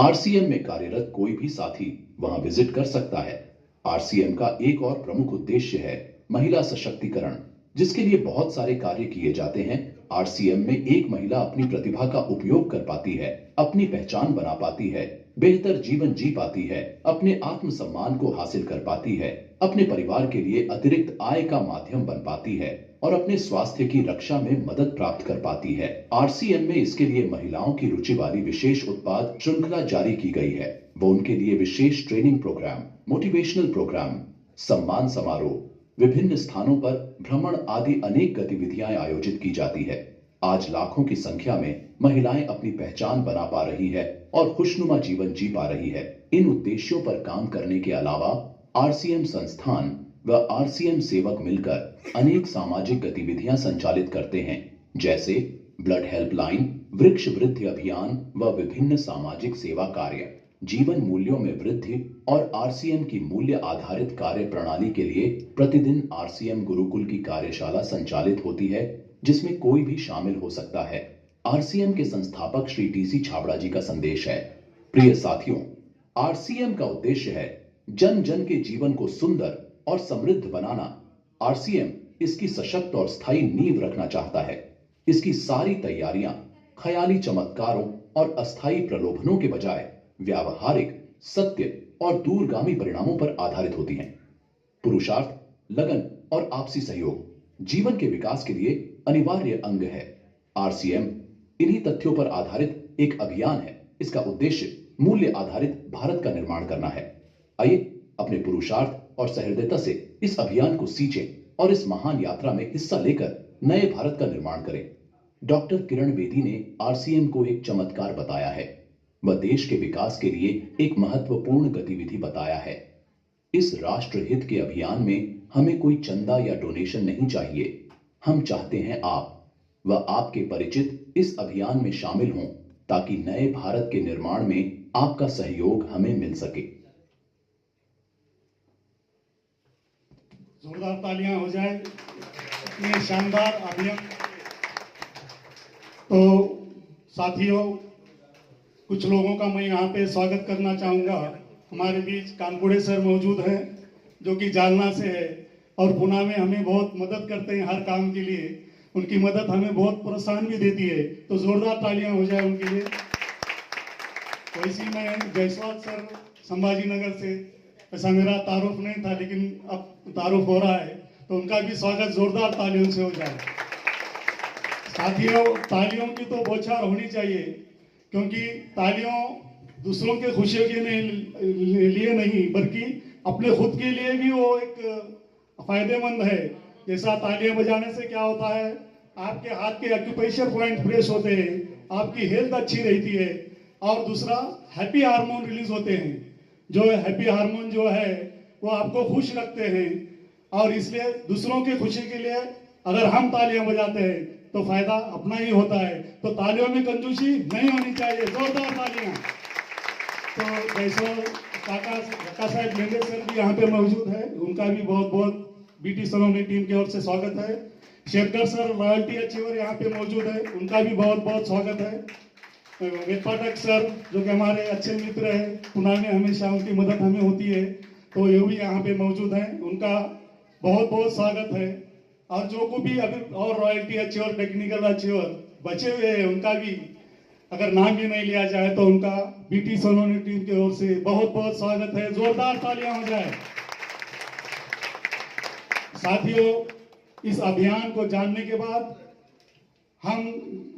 RCM में कार्यरत कोई भी साथी वहां विजिट कर सकता है। आरसीएम का एक और प्रमुख उद्देश्य है महिला सशक्तिकरण, जिसके लिए बहुत सारे कार्य किए जाते हैं। आरसीएम में एक महिला अपनी प्रतिभा का उपयोग कर पाती है, अपनी पहचान बना पाती है, बेहतर जीवन जी पाती है, अपने आत्मसम्मान को हासिल कर पाती है, अपने परिवार के लिए अतिरिक्त आय का माध्यम बन पाती है और अपने स्वास्थ्य की रक्षा में मदद प्राप्त कर पाती है। आरसीएम में इसके लिए महिलाओं की रुचि वाली विशेष उत्पाद श्रृंखला जारी की गई है। वो उनके लिए विशेष ट्रेनिंग प्रोग्राम, मोटिवेशनल प्रोग्राम, सम्मान समारोह, विभिन्न स्थानों पर भ्रमण आदि अनेक गतिविधियां आयोजित की जाती है। आज लाखों की संख्या में महिलाएं अपनी पहचान बना पा रही है और खुशनुमा जीवन जी पा रही है। इन उद्देश्यों पर काम करने के अलावा आरसीएम संस्थान व आरसीएम सेवक मिलकर अनेक सामाजिक गतिविधियां संचालित करते हैं, जैसे ब्लड हेल्पलाइन, वृक्ष वृद्धि अभियान व विभिन्न सामाजिक सेवा कार्य। जीवन मूल्यों में वृद्धि और आरसीएम की मूल्य आधारित कार्य प्रणाली के लिए प्रतिदिन आरसीएम गुरुकुल की कार्यशाला संचालित होती है, जिसमें कोई भी शामिल हो सकता है। आरसीएम के संस्थापक श्री टीसी छाबड़ा जी का संदेश है। प्रिय साथियों, आरसीएम का उद्देश्य है जन जन के जीवन को सुंदर और समृद्ध बनाना। आरसीएम इसकी सशक्त और स्थायी नींव रखना चाहता है। इसकी सारी तैयारियां ख्याली चमत्कारों और अस्थायी प्रलोभनों के बजाय व्यावहारिक, सत्य और दूरगामी परिणामों पर आधारित होती हैं। पुरुषार्थ, लगन और आपसी सहयोग जीवन के विकास के लिए अनिवार्य अंग है। आरसीएम इन्हीं तथ्यों पर आधारित एक अभियान है। इसका उद्देश्य मूल्य आधारित भारत का निर्माण करना है। आइए अपने पुरुषार्थ और सहृदयता से इस अभियान को सींचें और इस महान यात्रा में हिस्सा लेकर नए भारत का निर्माण करें। डॉक्टर किरण बेदी ने आरसीएम को एक चमत्कार बताया है। वह देश के विकास के लिए एक महत्वपूर्ण गतिविधि बताया है। इस राष्ट्र हित के अभियान में हमें कोई चंदा या डोनेशन नहीं चाहिए। हम चाहते हैं आप व आपके परिचित इस अभियान में शामिल हों, ताकि नए भारत के निर्माण में आपका सहयोग हमें मिल सके। जोरदार तालियां हो जाए इतने शानदार अभियान। तो साथियों, कुछ लोगों का मैं यहाँ पे स्वागत करना चाहूँगा। हमारे बीच कानपुड़े सर मौजूद हैं, जो कि जालना से है और पुणे में हमें बहुत मदद करते हैं हर काम के लिए। उनकी मदद हमें बहुत प्रोत्साहन भी देती है, तो जोरदार तालियां हो जाए उनके लिए। वैसे मैं जयसवाल सर संभाजी नगर से, ऐसा मेरा तारुफ नहीं था लेकिन अब तारुफ हो रहा है, तो उनका भी स्वागत जोरदार तालियों से हो जाए। साथियों, तालियों की तो बौछार होनी चाहिए, क्योंकि तालियों दूसरों के खुशियों के लिए नहीं बल्कि अपने खुद के लिए भी वो एक फायदेमंद है। जैसा तालियां बजाने से क्या होता है, आपके हाथ के एक्यूप्रेशर पॉइंट फ्रेश होते हैं, आपकी हेल्थ अच्छी रहती है और दूसरा हैप्पी हार्मोन रिलीज होते हैं। जो हैप्पी हार्मोन जो है वो आपको खुश रखते हैं और इसलिए दूसरों की खुशी के लिए अगर हम तालियां बजाते हैं तो फायदा अपना ही होता है। तो तालियों में कंजूसी नहीं होनी चाहिए, जोरदार तालियां। तो जैसे काका साहब लेंडे सर भी यहाँ पे मौजूद है, उनका भी बहुत बहुत बीटी सलोनी टीम की ओर से स्वागत है। शेखर सर रॉयल्टी अचीवर यहाँ पे मौजूद है, उनका भी बहुत बहुत स्वागत है। वेद पाठक सर जो कि हमारे अच्छे मित्र हैं, पुणे में हमेशा उनकी मदद हमें होती है, तो ये भी यहाँ पे मौजूद हैं, उनका बहुत बहुत स्वागत है। और जो को भी अभी और रॉयल्टी अचीवर, टेक्निकल अचीवर बचे हुए हैं, उनका भी अगर नाम भी नहीं लिया जाए तो उनका बीटी सलोनी टीम की ओर से बहुत बहुत स्वागत है। जोरदार तालियां हो जाए। साथियों, इस अभियान को जानने के बाद हम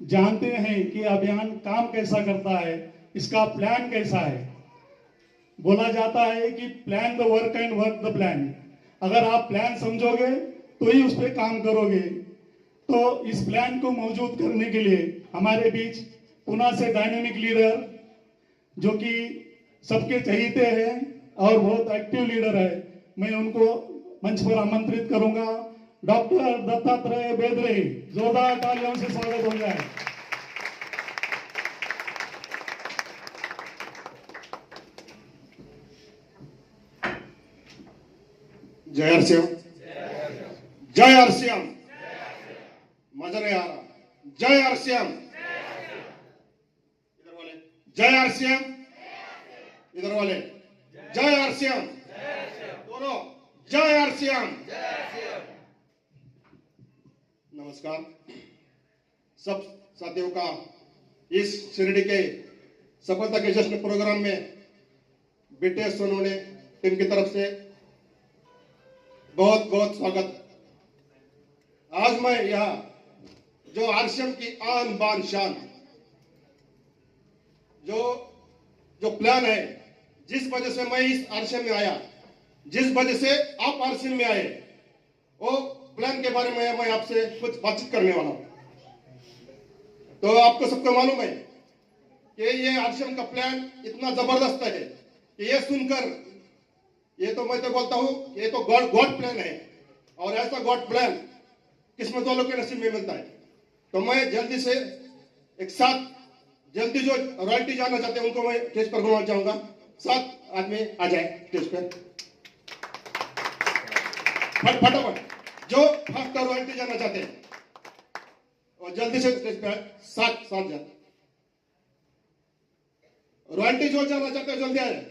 जानते हैं कि अभियान काम कैसा करता है, इसका प्लान कैसा है। बोला जाता है कि plan the work and work the plan. अगर आप प्लान समझोगे तो ही उस पर काम करोगे। तो इस प्लान को मौजूद करने के लिए हमारे बीच पुणे से डायनेमिक लीडर, जो कि सबके चहीते हैं और बहुत एक्टिव लीडर है, मैं उनको मंच पर आमंत्रित करूंगा। डॉक्टर दत्तात्रेय बेदरे, जोरदार तालियों से स्वागत हो जाए। जय आरसीएम, जय आरसीएम। मजा नहीं आ रहा। जय आरसीएम, इधर बोले जय आरसीएम। इधर वाले जय आरसीएम, दोनों जय आरसीएम। नमस्कार सब साथियों का इस शिरडी के सफलता के जश्न प्रोग्राम में बीटीएस सोनू टीम की तरफ से बहुत बहुत स्वागत। आज मैं यहाँ जो आरसीएम की आन बान शान जो प्लान है, जिस वजह से मैं इस आरसीएम में आया, जिस वजह से आप आरसीएम में आए, वो प्लान के बारे में मैं आपसे कुछ बातचीत करने वाला हूं। तो आपको सबको मालूम है कि ये आरसीएम का प्लान इतना जबरदस्त है कि ये सुनकर ये तो मैं तो बोलता हूं ये तो गॉड प्लान है, और ऐसा गॉड प्लान किस्मत वालों के नसीब में मिलता है। तो मैं जल्दी से एक साथ जल्दी जो रॉयल्टी जानना चाहते हैं उनको मैं स्टेज पर बुलाना चाहूंगा। 7 आदमी आ जाए स्टेज पर फटाफट, जो फर्स्ट रॉयल्टी जानना चाहते हैं और जल्दी से स्टेज पर 7 जाते। रॉयल्टी जो जानना चाहते हैं जल्दी आए।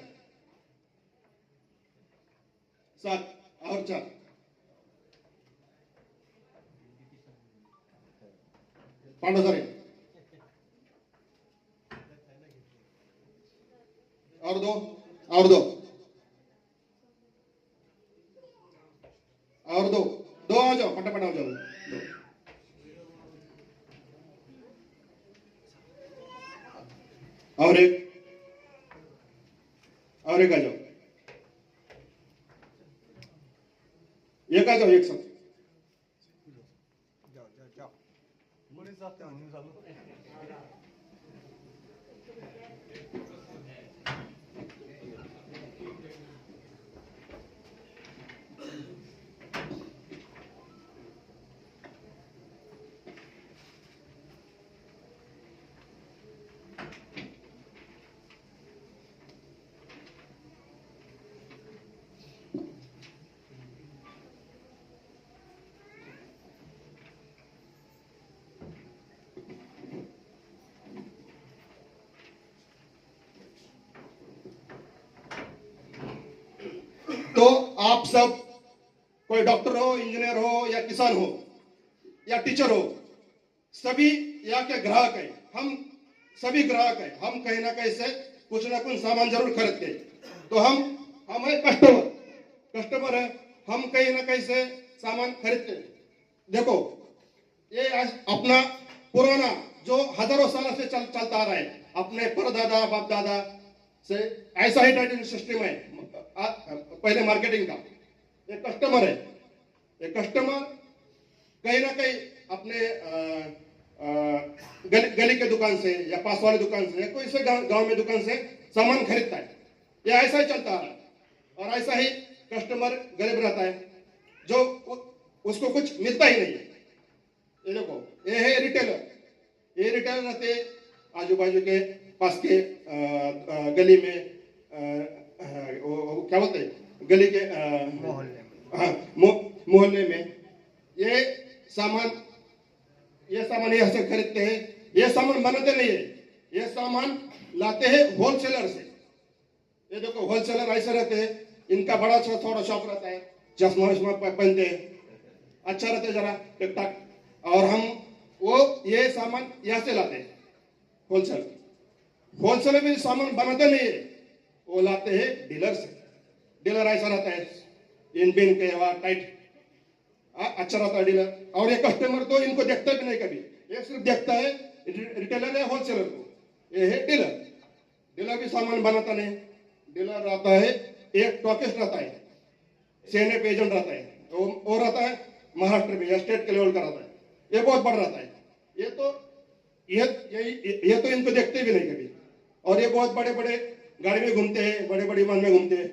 7 और 4 पांडव सर और दो आ जाओ, फटाफट आ जाओ। और एक आ जाओ, एक आ जाओ, एक साथ। तो आप सब कोई डॉक्टर हो, इंजीनियर हो, या किसान हो, या टीचर हो, सभी यहाँ के ग्राहक है। हम सभी ग्राहक है। हम कहीं ना कहीं से कुछ ना कुछ सामान जरूर खरीदते हैं। तो हम है कस्टमर है। हम कहीं ना कहीं से सामान खरीदते हैं। देखो ये अपना पुराना जो हजारों साल से चलता आ रहा है, अपने परदादा बाप दादा से ऐसा ही ट्रेडिंग सिस्टम है। पहले मार्केटिंग का एक कस्टमर है। एक कस्टमर कहीं ना कहीं अपने गली के दुकान से या पास वाले दुकान से या कोई से गांव में दुकान से सामान खरीदता है। ये ऐसा ही चलता है। और ऐसा ही कस्टमर गरीब रहता है जो उसको कुछ मिलता ही नहीं है। ये देखो ये है रिटेलर। ये रिटेलर रहते आजू बाजू के पास के गली में क्या बोलते हैं, गली के मोहल्ले में ये सामान यहाँ से खरीदते हैं। ये सामान बनाते नहीं है, ये सामान लाते हैं होलसेलर से। ये देखो होलसेलर ऐसे रहते हैं, इनका बड़ा थोड़ा शॉप रहता है, चश्मा वश्मा पहनते हैं, अच्छा रहते हैं जरा ठीक ठाक। और हम वो ये सामान यहाँ से लाते हैं होलसेलर भी सामान बनाते नहीं है, वो लाते हैं डीलर से। डीलर ऐसा रहता है इन बिन के टाइट अच्छा रहता है डीलर। और ये कस्टमर तो इनको देखता भी नहीं कभी, ये सिर्फ देखता है रिटेलर है होलसेलर को। ये है डीलर। डीलर भी सामान बनाता नहीं। डीलर रहता है एक टॉकिस्ट रहता है, सेनेट एजेंट रहता है, वो रहता है महाराष्ट्र में या स्टेट के लेवल का रहता है। ये बहुत बड़ा रहता है। ये तो इनको देखते भी नहीं कभी। और ये बहुत बड़े बड़े गाड़ी में घूमते हैं, बड़े बड़े विमान में घूमते हैं।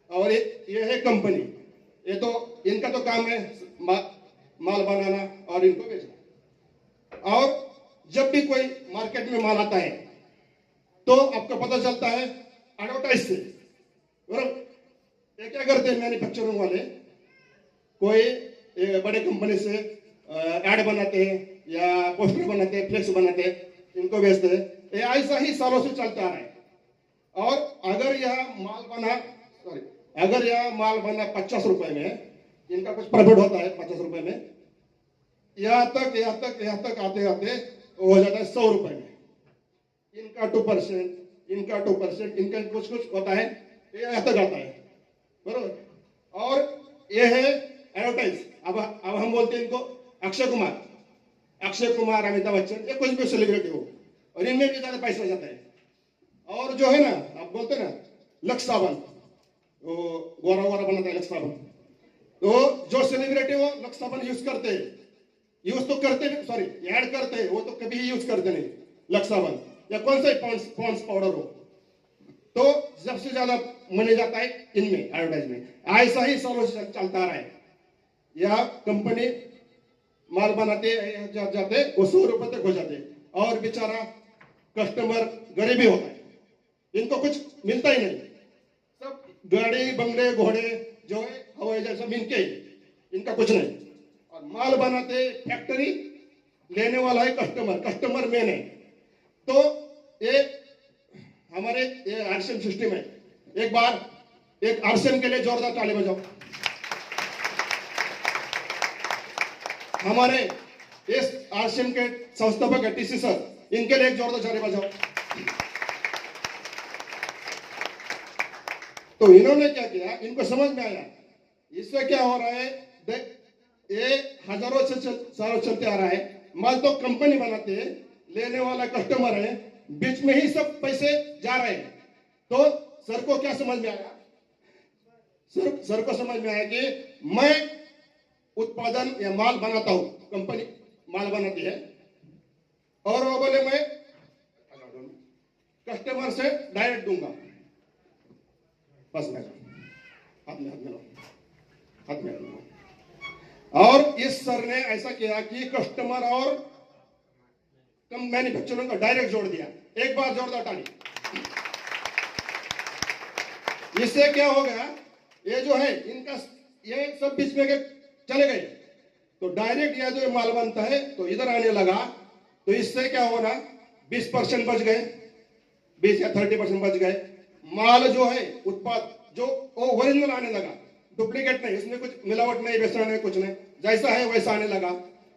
और ये है कंपनी। ये तो इनका तो काम है माल बनाना और इनको बेचना। और जब भी कोई मार्केट में माल आता है तो आपको पता चलता है एडवर्टाइज से। ये क्या करते हैं मैन्युफैक्चरिंग वाले, कोई बड़े कंपनी से ऐड बनाते हैं या पोस्टर बनाते हैं, फ्लेक्स बनाते हैं, इनको बेचते हैं। ये ऐसा ही सालों से चलता है। और अगर यह माल बना 50 रुपए में, इनका कुछ प्रॉफिट होता है 50 रुपए में, यहाँ तक आते आते हो जाता है 100 रुपए में। इनका 2%, इनका कुछ होता है, ये यहाँ तक आता है, बरोबर। और ये है एडवर्टाइज। अब हम बोलते हैं इनको अक्षय कुमार, अमिताभ बच्चन, ये कुछ भी सेलिब्रिटी हो, और इनमें भी ज्यादा पैसा जाता है। और जो है ना, आप बोलते हैं ना लक्स साबुन, वो गोरा बनाता है लक्स साबुन, तो जो सेलिब्रिटी वो लक्स साबुन यूज करते ऐड करते हैं, वो तो कभी यूज करते नहीं लक्स साबुन या कौन सा पॉन्ड्स पाउडर हो, तो सबसे ज्यादा मनी जाता है इनमें, एडवर्टाइज में। ऐसा ही सालों से चलता रहा है। यह कंपनी माल बनाते जाते वो 100 रुपए तक हो जाते, और बेचारा कस्टमर गरीबी होता है, इनको कुछ मिलता ही नहीं। सब गाड़ी बंगले घोड़े जो है हवाई जहाज सब इनके, इनका कुछ नहीं। और माल बनाते फैक्ट्री, लेने वाला है कस्टमर मेन है। तो ये हमारे ये आरसीएम सिस्टम है। एक बार एक आरसीएम के लिए जोरदार ताली बजाओ। हमारे इस आरसीएम के संस्थापक है टीसी सर, इनके लिए एक जोरदार ताली बजाओ। तो इन्होंने क्या किया, इनको समझ में आया इससे क्या हो रहा है। ये हजारों सालों चलते आ रहा है। माल तो कंपनी बनाते हैं, लेने वाला कस्टमर है, बीच में ही सब पैसे जा रहे हैं। तो सर को क्या समझ में आया, सर को समझ में आया कि मैं उत्पादन या माल बनाता हूं, कंपनी माल बनाती है, और वो बोले मैं कस्टमर से डायरेक्ट दूंगा। बस हाथ में लो। और इस सर ने ऐसा किया कि कस्टमर और मैन्युफैक्चरर को डायरेक्ट जोड़ दिया। एक बार जोरदार ताली। इससे क्या हो गया, ये जो है इनका ये सब बीच में चले गए, तो डायरेक्ट यह जो माल बनता है तो इधर आने लगा। तो इससे क्या हो रहा, 20% बच गए, 20 या 30% बच गए। माल जो है उत्पाद जो वो ओरिजिनल आने लगा, डुप्लीकेट नहीं, इसमें कुछ मिलावट नहीं, बेचना नहीं, कुछ नहीं, जैसा है वैसा आने लगा।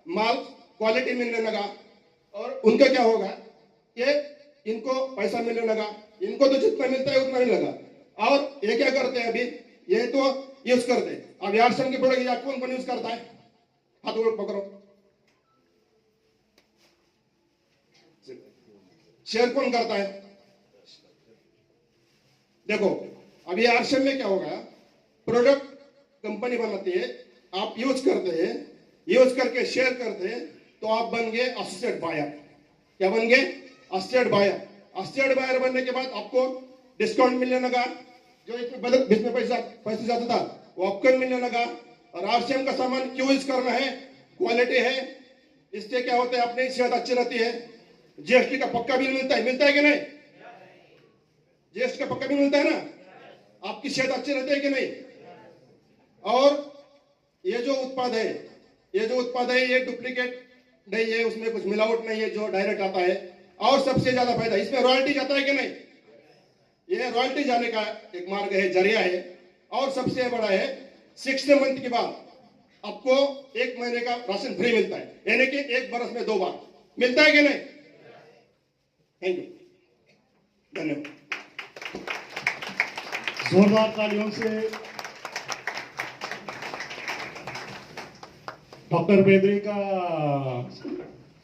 माल क्वालिटी मिलने लगा, और उनका क्या होगा, ये इनको पैसा मिलने लगा। इनको तो जितना मिलता है उतना मिलने लगा। और ये क्या करते हैं, अभी ये तो यूज करते हैं। अब यार्सन के प्रोडक्ट या कौन यूज करता है, हाथ पकड़ो, शेयर कौन करता है। देखो अभी आरसीएम में क्या होगा, प्रोडक्ट कंपनी बनाती है, आप यूज करते हैं, यूज करके शेयर करते हैं, तो आप बन गए एसोसिएट बायर। क्या बन गए, एसोसिएट बायर। एसोसिएट बायर बनने के बाद आपको डिस्काउंट मिलने लगा, जो इसमें बीच में पैसे जाता था वो आपको मिलने लगा। और आरसीएम का सामान क्यों यूज करना है, क्वालिटी है, इससे क्या होता है, अपनी सेहत अच्छी रहती है। जीएसटी का पक्का बिल मिलता है कि नहीं, जीएसटी का पक्का बिल मिलता है ना, आपकी सेहत अच्छी रहती है कि नहीं। और ये जो उत्पाद है ये डुप्लीकेट नहीं है, उसमें कुछ मिलावट नहीं है, जो डायरेक्ट आता है। और सबसे ज्यादा फायदा इसमें रॉयल्टी जाता है कि नहीं, ये रॉयल्टी जाने का एक मार्ग है, जरिया है। और सबसे बड़ा है 6 मंथ के बाद आपको 1 महीने का राशन फ्री मिलता है, यानी कि 1 बरस में 2 बार मिलता है कि नहीं। थैंक यू, धन्यवाद। जोरदार तालियों से डॉक्टर बेदरे का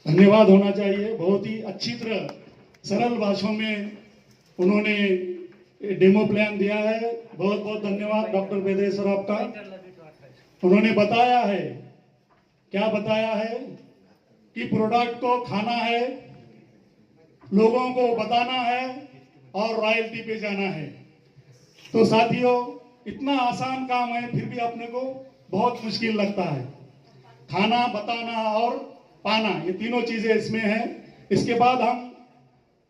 धन्यवाद होना चाहिए। बहुत ही अच्छी तरह सरल भाषाओं में उन्होंने डेमो प्लान दिया है। बहुत बहुत धन्यवाद डॉक्टर बेदरे सर आपका। उन्होंने बताया है, क्या बताया है कि प्रोडक्ट को खाना है, लोगों को बताना है और रॉयल्टी पे जाना है। तो साथियों, इतना आसान काम है, फिर भी अपने को बहुत मुश्किल लगता है। खाना, बताना और पाना, ये तीनों चीजें इसमें हैं। इसके बाद हम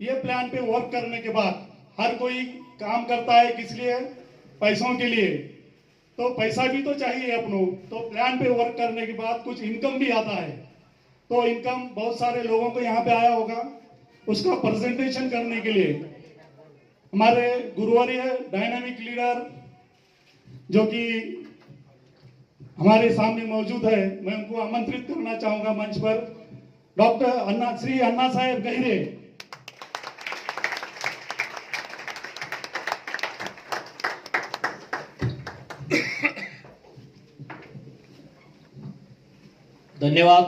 ये प्लान पे वर्क करने के बाद, हर कोई काम करता है किस लिए, पैसों के लिए, तो पैसा भी तो चाहिए अपनों। तो प्लान पे वर्क करने के बाद कुछ इनकम भी आता है। तो इनकम बहुत सारे लोगों को यहाँ पे आया होगा, उसका प्रेजेंटेशन करने के लिए हमारे गुरुवारी है डायनामिक लीडर जो कि हमारे सामने मौजूद है, मैं उनको आमंत्रित करना चाहूंगा मंच पर। डॉक्टर श्री अन्ना साहेब गहिरे। धन्यवाद।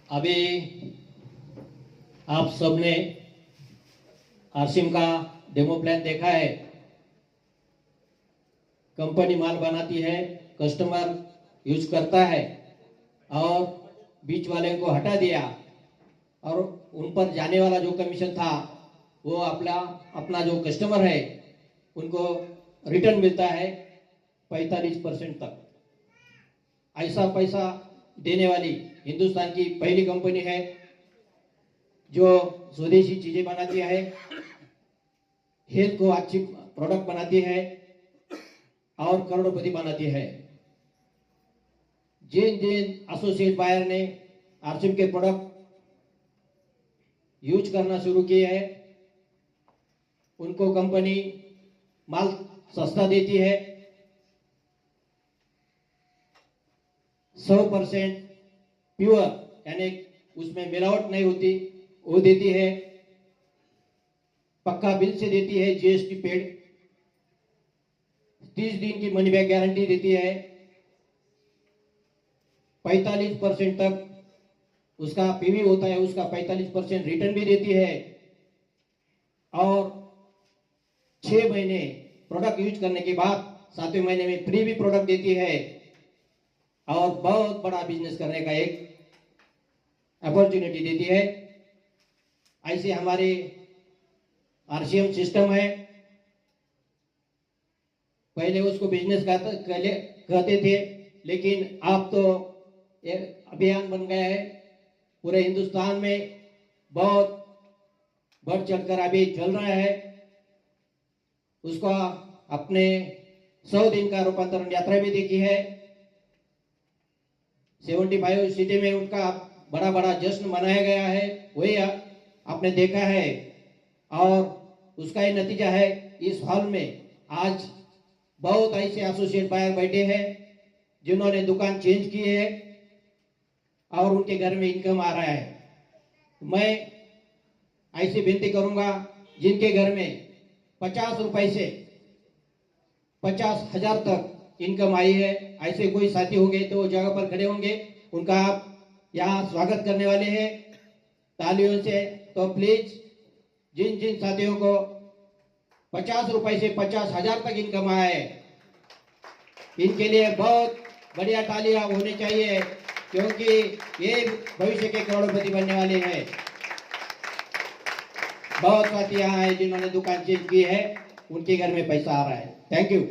अभी आप सबने आरसीएम का डेमो प्लान देखा है। कंपनी माल बनाती है, कस्टमर यूज करता है और बीच वाले को हटा दिया और उन पर जाने वाला जो कमीशन था वो अपना जो कस्टमर है उनको रिटर्न मिलता है 45% तक। ऐसा पैसा देने वाली हिंदुस्तान की पहली कंपनी है जो स्वदेशी चीजें बनाती है, हेल्थ को अच्छी प्रोडक्ट बनाती है और करोड़पति बनाती है। जिन जिन एसोसिएट बायर ने आरसीएम के प्रोडक्ट यूज करना शुरू किए हैं उनको कंपनी माल सस्ता देती है, 100% प्योर यानी उसमें मिलावट नहीं होती वो देती है, पक्का बिल से देती है, जीएसटी पेड, 30 दिन की मनी बैक गारंटी देती है, 45% तक उसका पीवी होता है, उसका 45% रिटर्न भी देती है और 6 महीने प्रोडक्ट यूज करने के बाद 7वें महीने में फ्री भी प्रोडक्ट देती है और बहुत बड़ा बिजनेस करने का एक अपॉर्चुनिटी देती है। ऐसे हमारे आरसीएम सिस्टम है। पहले उसको बिजनेस कहते थे, लेकिन अब तो एक अभियान बन गया है। पूरे हिंदुस्तान में बहुत बढ़ चढ़कर अभी चल रहा है। उसका अपने 100 दिन का रूपांतरण यात्रा भी देखी है। 75 सिटी में उनका बड़ा बड़ा जश्न मनाया गया है, वही आपने देखा है और उसका ही नतीजा है इस हॉल में आज बहुत ऐसे एसोसिएट बायर बैठे हैं जिन्होंने दुकान चेंज की है और उनके घर में इनकम आ रहा है। मैं ऐसी विनती करूंगा जिनके घर में 50 रुपए से 50,000 तक इनकम आई है, ऐसे कोई साथी होंगे तो वो जगह पर खड़े होंगे, उनका आप यहाँ स्वागत करने वाले हैं तालियों से। तो प्लीज जिन जिन साथियों को 50 रुपए से 50,000 तक इनकम आया है इनके लिए बहुत बढ़िया तालियां होनी चाहिए, क्योंकि ये भविष्य के करोड़पति बनने वाले हैं। बहुत साथी यहाँ है जिन्होंने दुकान चेंज की है, उनके घर में पैसा आ रहा है। Thank you.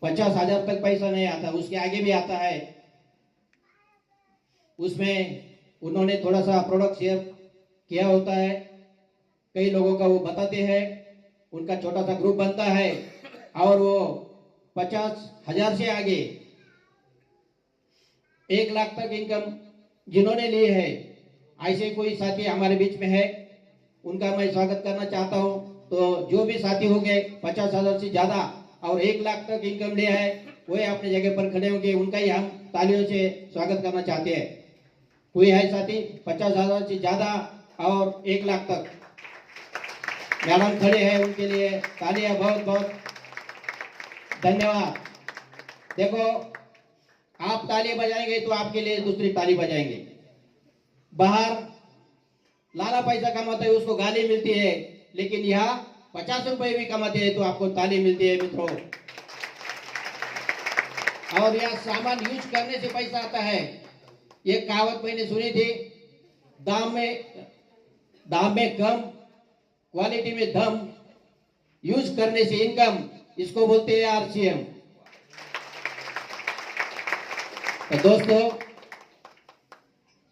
50,000 तक पैसा नहीं आता, उसके आगे भी आता है। उसमें उन्होंने थोड़ा सा प्रोडक्ट शेयर किया होता है, कई लोगों का वो बताते हैं, उनका छोटा सा ग्रुप बनता है और वो 50,000 से आगे 1 लाख तक इनकम जिन्होंने ली है, ऐसे कोई साथी हमारे बीच में है, उनका मैं स्वागत करना चाहता हूं। तो जो भी साथी होंगे 50,000 से ज्यादा और 1 लाख तक इनकम लिया है, वही अपने जगह पर खड़े होंगे, उनका ही हम तालियों से स्वागत करना चाहते हैं। कोई है साथी 50,000 से ज्यादा और 1 लाख तक? मैडम खड़े हैं, उनके लिए तालियां। बहुत बहुत धन्यवाद। देखो, आप ताली बजाएंगे तो आपके लिए दूसरी ताली बजाएंगे। बाहर लाला पैसा कमाते है उसको गाली मिलती है, लेकिन यहाँ 50 रुपए भी कमाते हैं तो आपको ताली मिलती है मित्रों। और यहाँ सामान यूज करने से पैसा आता है। ये कहावत मैंने सुनी थी, दाम में कम, क्वालिटी में दम, यूज करने से इनकम, इसको बोलते हैं आरसीएम। तो दोस्तों,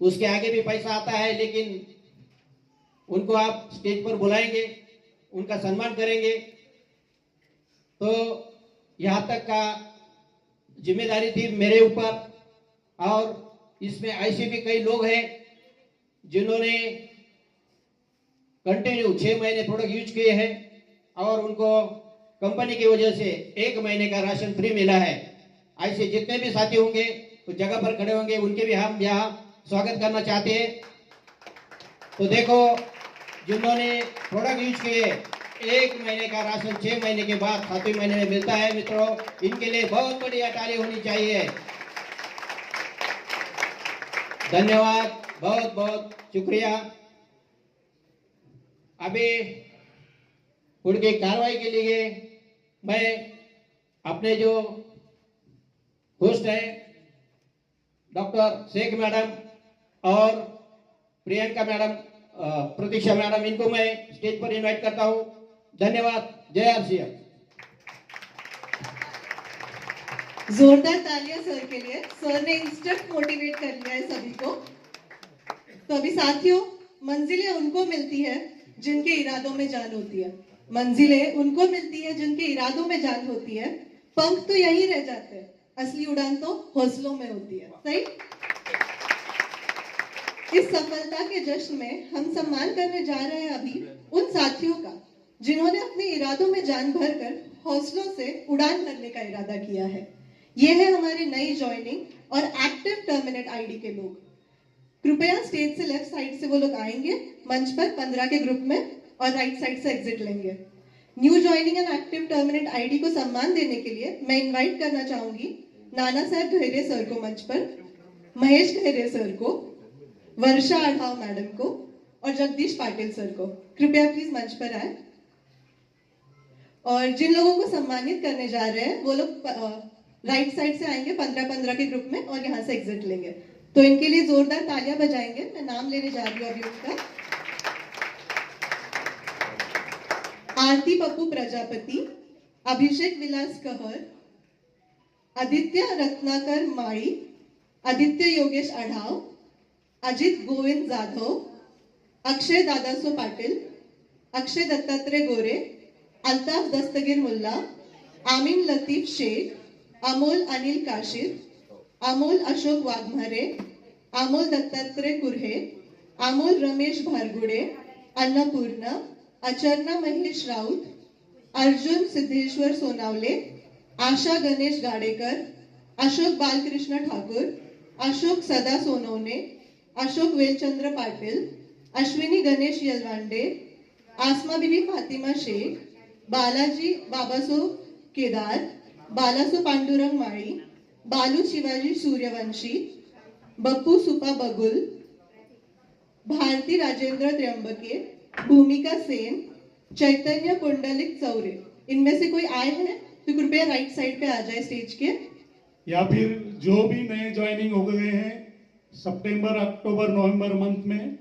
उसके आगे भी पैसा आता है, लेकिन उनको आप स्टेज पर बुलाएंगे, उनका सम्मान करेंगे, तो यहां तक का जिम्मेदारी थी मेरे ऊपर। और इसमें ऐसे भी कई लोग हैं जिन्होंने कंटिन्यू 6 महीने प्रोडक्ट यूज किए हैं और उनको कंपनी की वजह से 1 महीने का राशन फ्री मिला है। ऐसे जितने भी साथी होंगे उस जगह पर खड़े होंगे, उनके भी हम यहाँ स्वागत करना चाहते हैं। तो देखो, जिन्होंने प्रोडक्ट यूज किए 1 महीने का राशन 6 महीने के बाद 7वें महीने में मिलता है मित्रों, इनके लिए बहुत बढ़िया ताली होनी चाहिए। धन्यवाद, बहुत बहुत शुक्रिया। अभी उनकी कार्रवाई के लिए मैं अपने जो होस्ट है डॉक्टर शेख मैडम और प्रियंका मैडम, प्रतीक्षा मैडम, इनको मैं स्टेज पर इनवाइट करता हूं। धन्यवाद। जय आरसीएम। जोरदार तालियां सर के लिए। सर ने इंस्टेंट मोटिवेट कर लिया है सभी को। तो अभी साथियों, मंजिलें उनको मिलती है जिनके इरादों में जान होती है। मंजिलें उनको मिलती है जिनके इरादों में जान होती है। पंख तो यहीं रह जाते हैं, असली उड़ान तो हौसलों में होती है। सही। इस सफलता के जश्न में हम सम्मान करने जा रहे हैं अभी उन साथियों का जिन्होंने अपने इरादों में जान भरकर हौसलों से उड़ान भरने का इरादा किया है। ये है हमारे नई ज्वाइनिंग और एक्टिव टर्मिनेट आईडी के लोग। कृपया स्टेज से लेफ्ट साइड से वो लोग आएंगे मंच पर 15 के ग्रुप में और राइट साइड से एग्जिट लेंगे। New joining and active terminate ID को सम्मान देने के लिए मैं इनवाइट करना चाहूंगी नाना साहब घहरे सर को मंच पर, महेश घहरे सर को, वर्षा आढ़ाव मैडम को और जगदीश पाटिल सर को। कृपया प्लीज मंच पर आए। और जिन लोगों को सम्मानित करने जा रहे हैं वो लोग राइट साइड से आएंगे 15-15 के ग्रुप में और यहाँ से एग्जिट लेंगे। तो इनके लिए जोरदार तालियां बजाएंगे। मैं नाम लेने जा रही हूँ अभी उनका। आरती पप्पू प्रजापति, अभिषेक विलास कहर, आदित्य रत्नाकर माड़ी, आदित्य योगेश आढ़ाव, अजित गोविंद जाधव, अक्षय दादासो पाटिल, अक्षय दत्तात्रेय गोरे, अल्ताफ दस्तगीर मुल्ला, आमीन लतीफ शेख, अमोल अनिल काशिर, अमोल अशोक वाघमारे, अमोल दत्तात्रेय कुर्हे, अमोल रमेश भारगुड़े, अन्नपूर्णा, अचरना महेश राउत, अर्जुन सिद्धेश्वर सोनावले, आशा गणेश गाडेकर, अशोक बालकृष्ण ठाकुर, अशोक सदा सोनवणे, अशोक वेलचंद्र पाटिल, अश्विनी गणेश यलवांडे, आसमा बीबी फातिमा शेख, बालाजी बाबासो केदार, बालासो पांडुरंग माळी, बालू शिवाजी सूर्यवंशी, बप्पू सुपा बगुल, भारती राजेंद्र त्र्यंबके, भूमिका सेन, चैतन्य कुंडलिक चौरे। इनमें से कोई आए हैं तो कृपया राइट साइड पे आ जाए स्टेज के। या फिर जो भी नए ज्वाइनिंग हो गए हैं सितंबर, अक्टूबर, नवंबर मंथ में,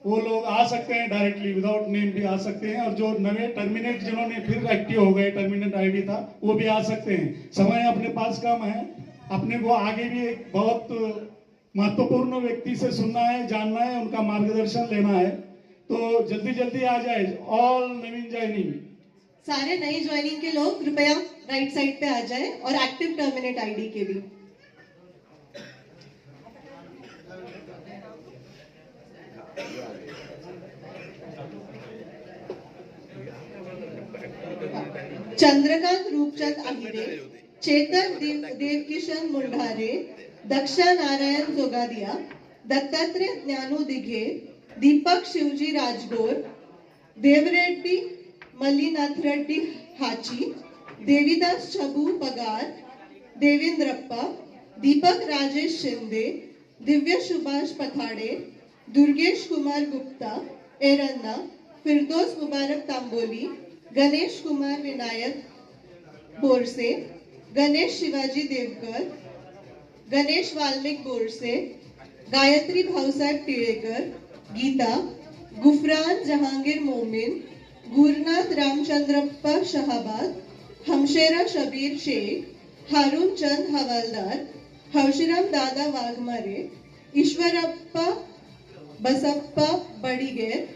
वो लोग आ सकते हैं डायरेक्टली विदाउट नेम भी आ सकते हैं। और जो नए टर्मिनेट जिन्होंने फिर एक्टिव हो गए, टर्मिनेट आईडी था, वो भी आ सकते हैं। समय अपने पास कम है, अपने को आगे भी एक बहुत महत्वपूर्ण व्यक्ति से सुनना है, जानना है, उनका मार्गदर्शन लेना है। तो जल्दी जल्दी आ जाए ऑल नवीन ज्वाइनिंग। सारे नए ज्वाइनिंग के लोग कृपया राइट साइड पे आ जाए और एक्टिव टर्मिनेट आईडी के भी। चंद्रकांत रूपचंद आहिरे, चेतन देवकिशन मुंढारे, दक्षा नारायण जोगादिया, दत्तात्रेय ज्ञानू दिघे, दीपक शिवजी राजगोर, देवरेड्डी मल्लीनाथ रेड्डी हाची, देवीदास छबू पगार, देवेंद्रप्पा, दीपक राजेश शिंदे, दिव्य सुभाष पथाड़े, दुर्गेश कुमार गुप्ता, एरन्ना, फिरदौस मुबारक तांबोली, गणेश कुमार विनायक बोरसे, गणेश शिवाजी देवकर, गणेश वाल्मिक बोरसे, गायत्री भाऊसाहेब टिळेकर, गीता, गुफरान जहांगीर मोमिन, गुरनाथ रामचंद्रप्पा शहाबाद, हमशेरा शबीर शेख, हारून चंद हवालदार, हौशीराम दादा वाघमारे, ईश्वरप्पा बसप्पा बड़ीगेर,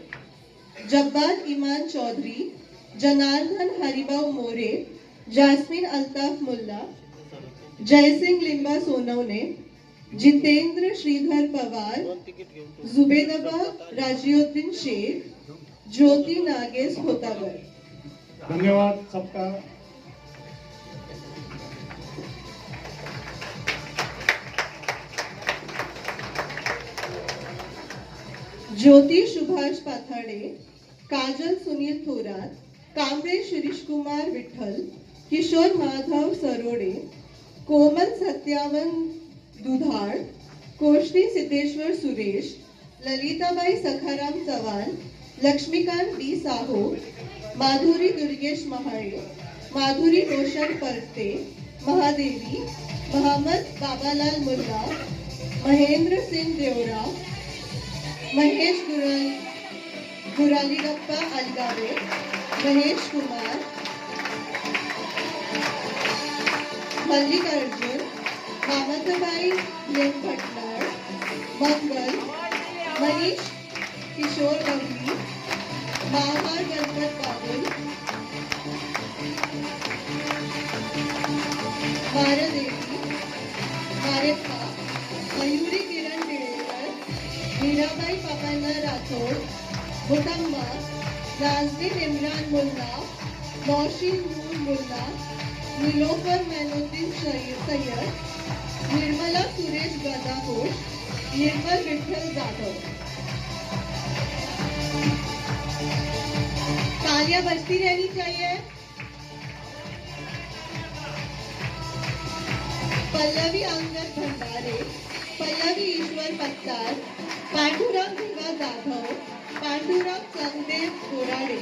जब्बार ईमान चौधरी, जनार्दन हरिभाऊ मोरे, जास्मिन अल्ताफ मुल्ला, जयसिंह लिंबा सोनवणे, जितेंद्र श्रीधर पवार, जुबेदबा राजिउद्दीन शेख, ज्योति नागेश खोतागर। धन्यवाद सबका। ज्योति सुभाष पाथाडे, काजल सुनील थोरात, कांबळे शिरीष कुमार विठ्ठल, किशोर माधव सरोडे, कोमल सत्यावन दुधाळ, कोष्टी सिद्धेश्वर सुरेश, ललिताबाई सखाराम चव्हाण, लक्ष्मीकांत डी साहो, माधुरी दुर्गेश महाळे, माधुरी रोशन परते, महादेवी, मोहम्मद बाबालाल मुल्ला, महेंद्र सिंह देवरा, महेश गुरालीगप्पा अलगावे, महेश कुमार, मल्लिकार्जुन, मामतबाई एन भटनाळ, मंगल, मनीष किशोर गवली, महार गणपत बाबुल, मारदेवी, मारेप्पा, मयुरी किरण टिळेकर, मीराबाई पापांना राठोड, मुटम्मा, नाजनीन इम्रान मुल्ला, नौशीन नूर मुल्ला, नीलोफर मैनुद्दीन सय्यद, निर्मला सुरेश गदाघोष, निर्मल विठ्ठल जाधव। तालियां बजती रहनी चाहिए। पल्लवी अंगद भंडारे, पल्लवी ईश्वर पत्तार, पांडुरंग भिवा जाधव, पांडुरंग संदेव गोराडे,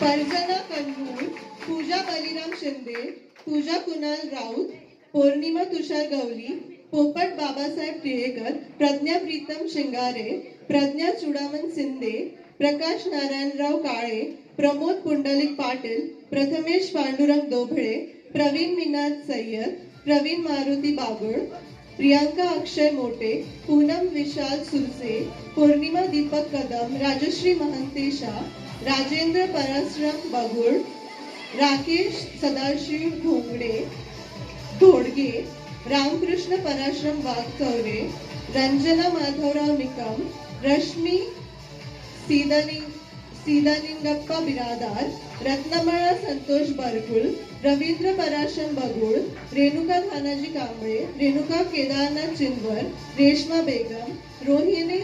परजना कंदूर, पूजा बलिराम शिंदे, पूजा कुणाल राऊत, पौर्णिमा तुषार गवली, पोपट बाबासाहेब टिळेकर, प्रज्ञा प्रीतम शिंगारे, प्रज्ञा चुडामन शिंदे, प्रकाश नारायणराव काळे, प्रमोद पुंडलिक पाटील, प्रथमेश पांडुरंग दोभळे, प्रवीण मिनाज सय्यद, प्रवीण मारुती बागुळ, प्रियंका अक्षय मोटे, पूनम विशाल सुरसे, पूर्णिमा दीपक कदम, राजश्री महंतेशा, राजेंद्र परसराम बगुळ, राकेश सदाशिव घोडगे, रामकृष्ण पराश्रम वाघचौरे, रंजना माधवराव निकम, रश्मी सीदानिंगप्पा बिरादार, रत्नमाळा संतोष बरकुल, रवींद्र पराशर बगुळ, रेणुका खानाजी कांबळे, रेणुका केदारनाथ चिंवर, रेशमा बेगम, रोहिणी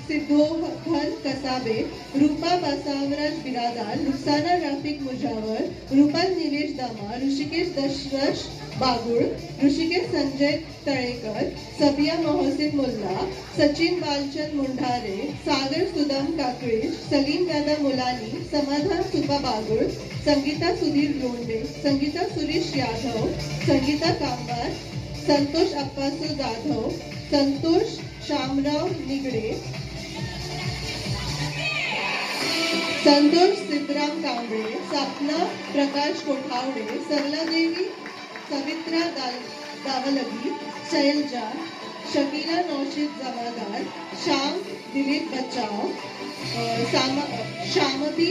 सिद्धोहर कसाबे, रूपा बसावराज बिरादार, रुखसाना राफिक मुजावर, रूपल निलेश दामा, ऋषिकेश दशरथ बागुळ, ऋषिकेश संजय तळेकर, सबिया मोहसिन मुल्ला, सचिन बालचंद मुंढारे, सागर सुदाम काकळेश, सलीम दादा मुलानी, समाधान सुपा बागुळ, संगीता सुधीर लोंढे, संगीता सुरेश यादव, संगीता कांबार, संतोष अप्पासू जाधव, संतोष शामराव निगडे, संतोष सिद्धराम कांबळे, सपना प्रकाश कोठावडे, सरलादेवी सवित्रा दावलगी, शैलजा, शकीला नौशीद जमादार, श्याम दिलीप बचाव, श्यामती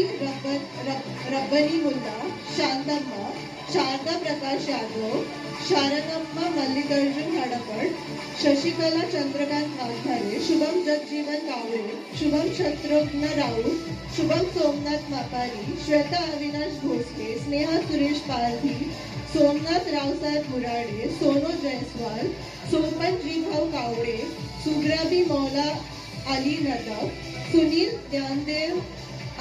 रब्बनी मुल्ला, शांतम्मा, शारदा प्रकाश यादव, शारदम्मा मल्लिकार्जुन हडपड, शशिकला चंद्रकांत वाघारे, शुभम जगजीवन कावळे, शुभम शत्रुघ्न राऊत, शुभम सोमनाथ मापारी, श्वेता अविनाश भोसले, स्नेहा सुरेश पारधी, सोमनाथ रावसाहेब मुराडे, सोनू जयस्वाल, सोपन जीभाऊ कावडे, सुग्राबी मौला अली नदब, सुनील ज्ञानदेव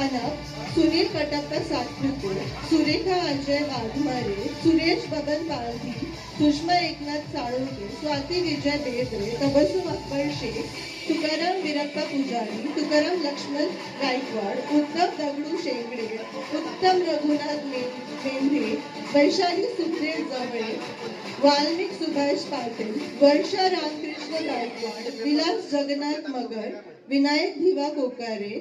अनप, सुनील कटप्पा सातपुते, सुरेखा अजय वाघमारे, सुरेश बबन पारधी, सुषमा एकनाथ साळुंके, स्वाती विजय बेदरे, तबसुम अकबर शेख, तुकाराम वीरप्पा पुजारी, तुकाराम लक्ष्मण गायकवाड, उत्तम दगडू शेंगडे, उत्तम रघुनाथ मेंढे, वैशाली सुखदेव जवळे, वाल्मिक सुभाष पाटील, वर्षा रामकृष्ण गायकवाड, विलास जगन्नाथ मगर, विनायक धिवा कोकारे,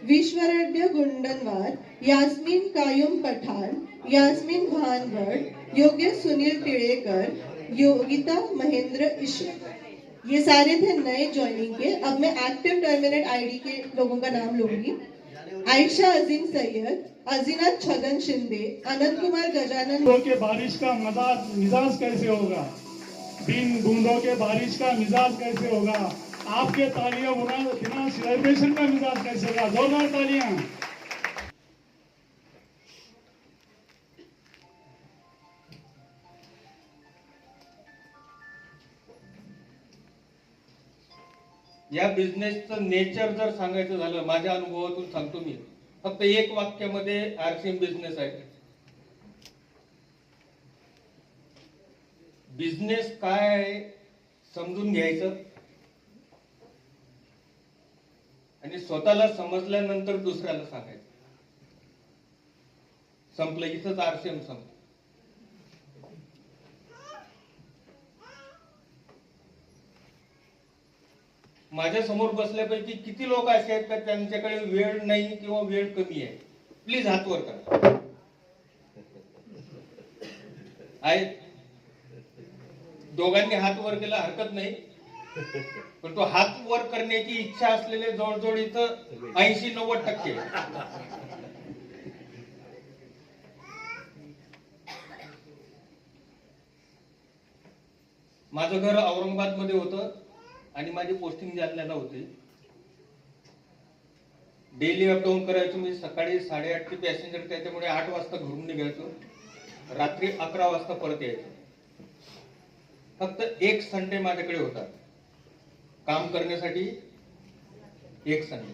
विश्वरड्य गुंडनवार, यास्मीन कायुम पठान, यास्मीन भानवड, योगेश सुनील टिळेकर, योगिता महेंद्र ईश्वर। ये सारे थे नए ज्वाइनिंग के। अब मैं एक्टिव टर्मिनेट आईडी के लोगों का नाम लूंगी। आयशा अजीम सैयद, अजीना छगन शिंदे, अनंत कुमार गजानन। के बारिश का मिजाज कैसे होगा, बिन बूंदों के बारिश का मिजाज कैसे होगा, आपके तालियां बिना सेलिब्रेशन का मिजाज कैसे होगा। जोरदार तालियां। या बिझनेसचं नेचर जर सांगायचं झालं, माझ्या अनुभवातून सांगतो मी, फक्त एक वाक्यामध्ये आरसीएम बिझनेस आहे. बिझनेस काय आहे समजून घ्यायचं आणि स्वतःला समजल्यानंतर दुसऱ्याला सांगायचं. संपलं, इथंच आरसीएम संपलं. माझ्या समोर बसल्यापैकी किती लोक असे आहेत का त्यांच्याकडे वेळ नाही किंवा वेळ कमी आहे? प्लीज हात वर करा. आहेत? दोघांनी हात वर केला हरकत नाही, पण तो हात वर करण्याची इच्छा असलेले जवळजवळ इथं 80-90%. माझं घर औरंगाबाद मध्ये होतं आणि माझी पोस्टिंग जालन्याला होती. डेली अपडाऊन करायचो मी. सकाळी 8:30ची पॅसेंजर, त्याच्यामुळे 8 वाजता घरून निघायचो, रात्री 11 वाजता परत यायचो. फक्त एक संडे माझ्याकडे होता काम करण्यासाठी, एक संडे.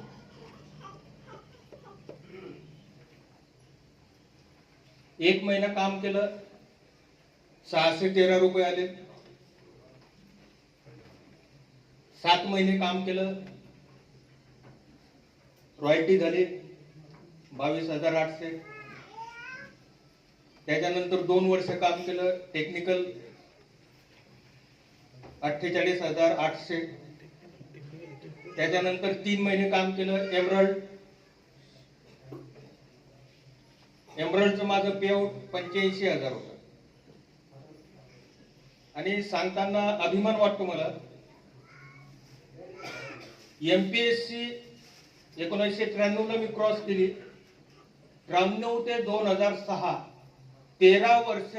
एक महिना काम केलं, 613 रुपये आले. 7 महिने काम केलं, रॉयल्टी झाली 22,800. त्याच्यानंतर 2 वर्ष काम केलं, टेक्निकल 48,800. त्याच्यानंतर 3 महिने काम केलं एमरल्डचं माझं पेआउट 85,000 होतं. आणि सांगताना अभिमान वाटतो मला. एमपीएससी 1993 ला मी क्रॉस केली. 93 ते 2006 13 वर्ष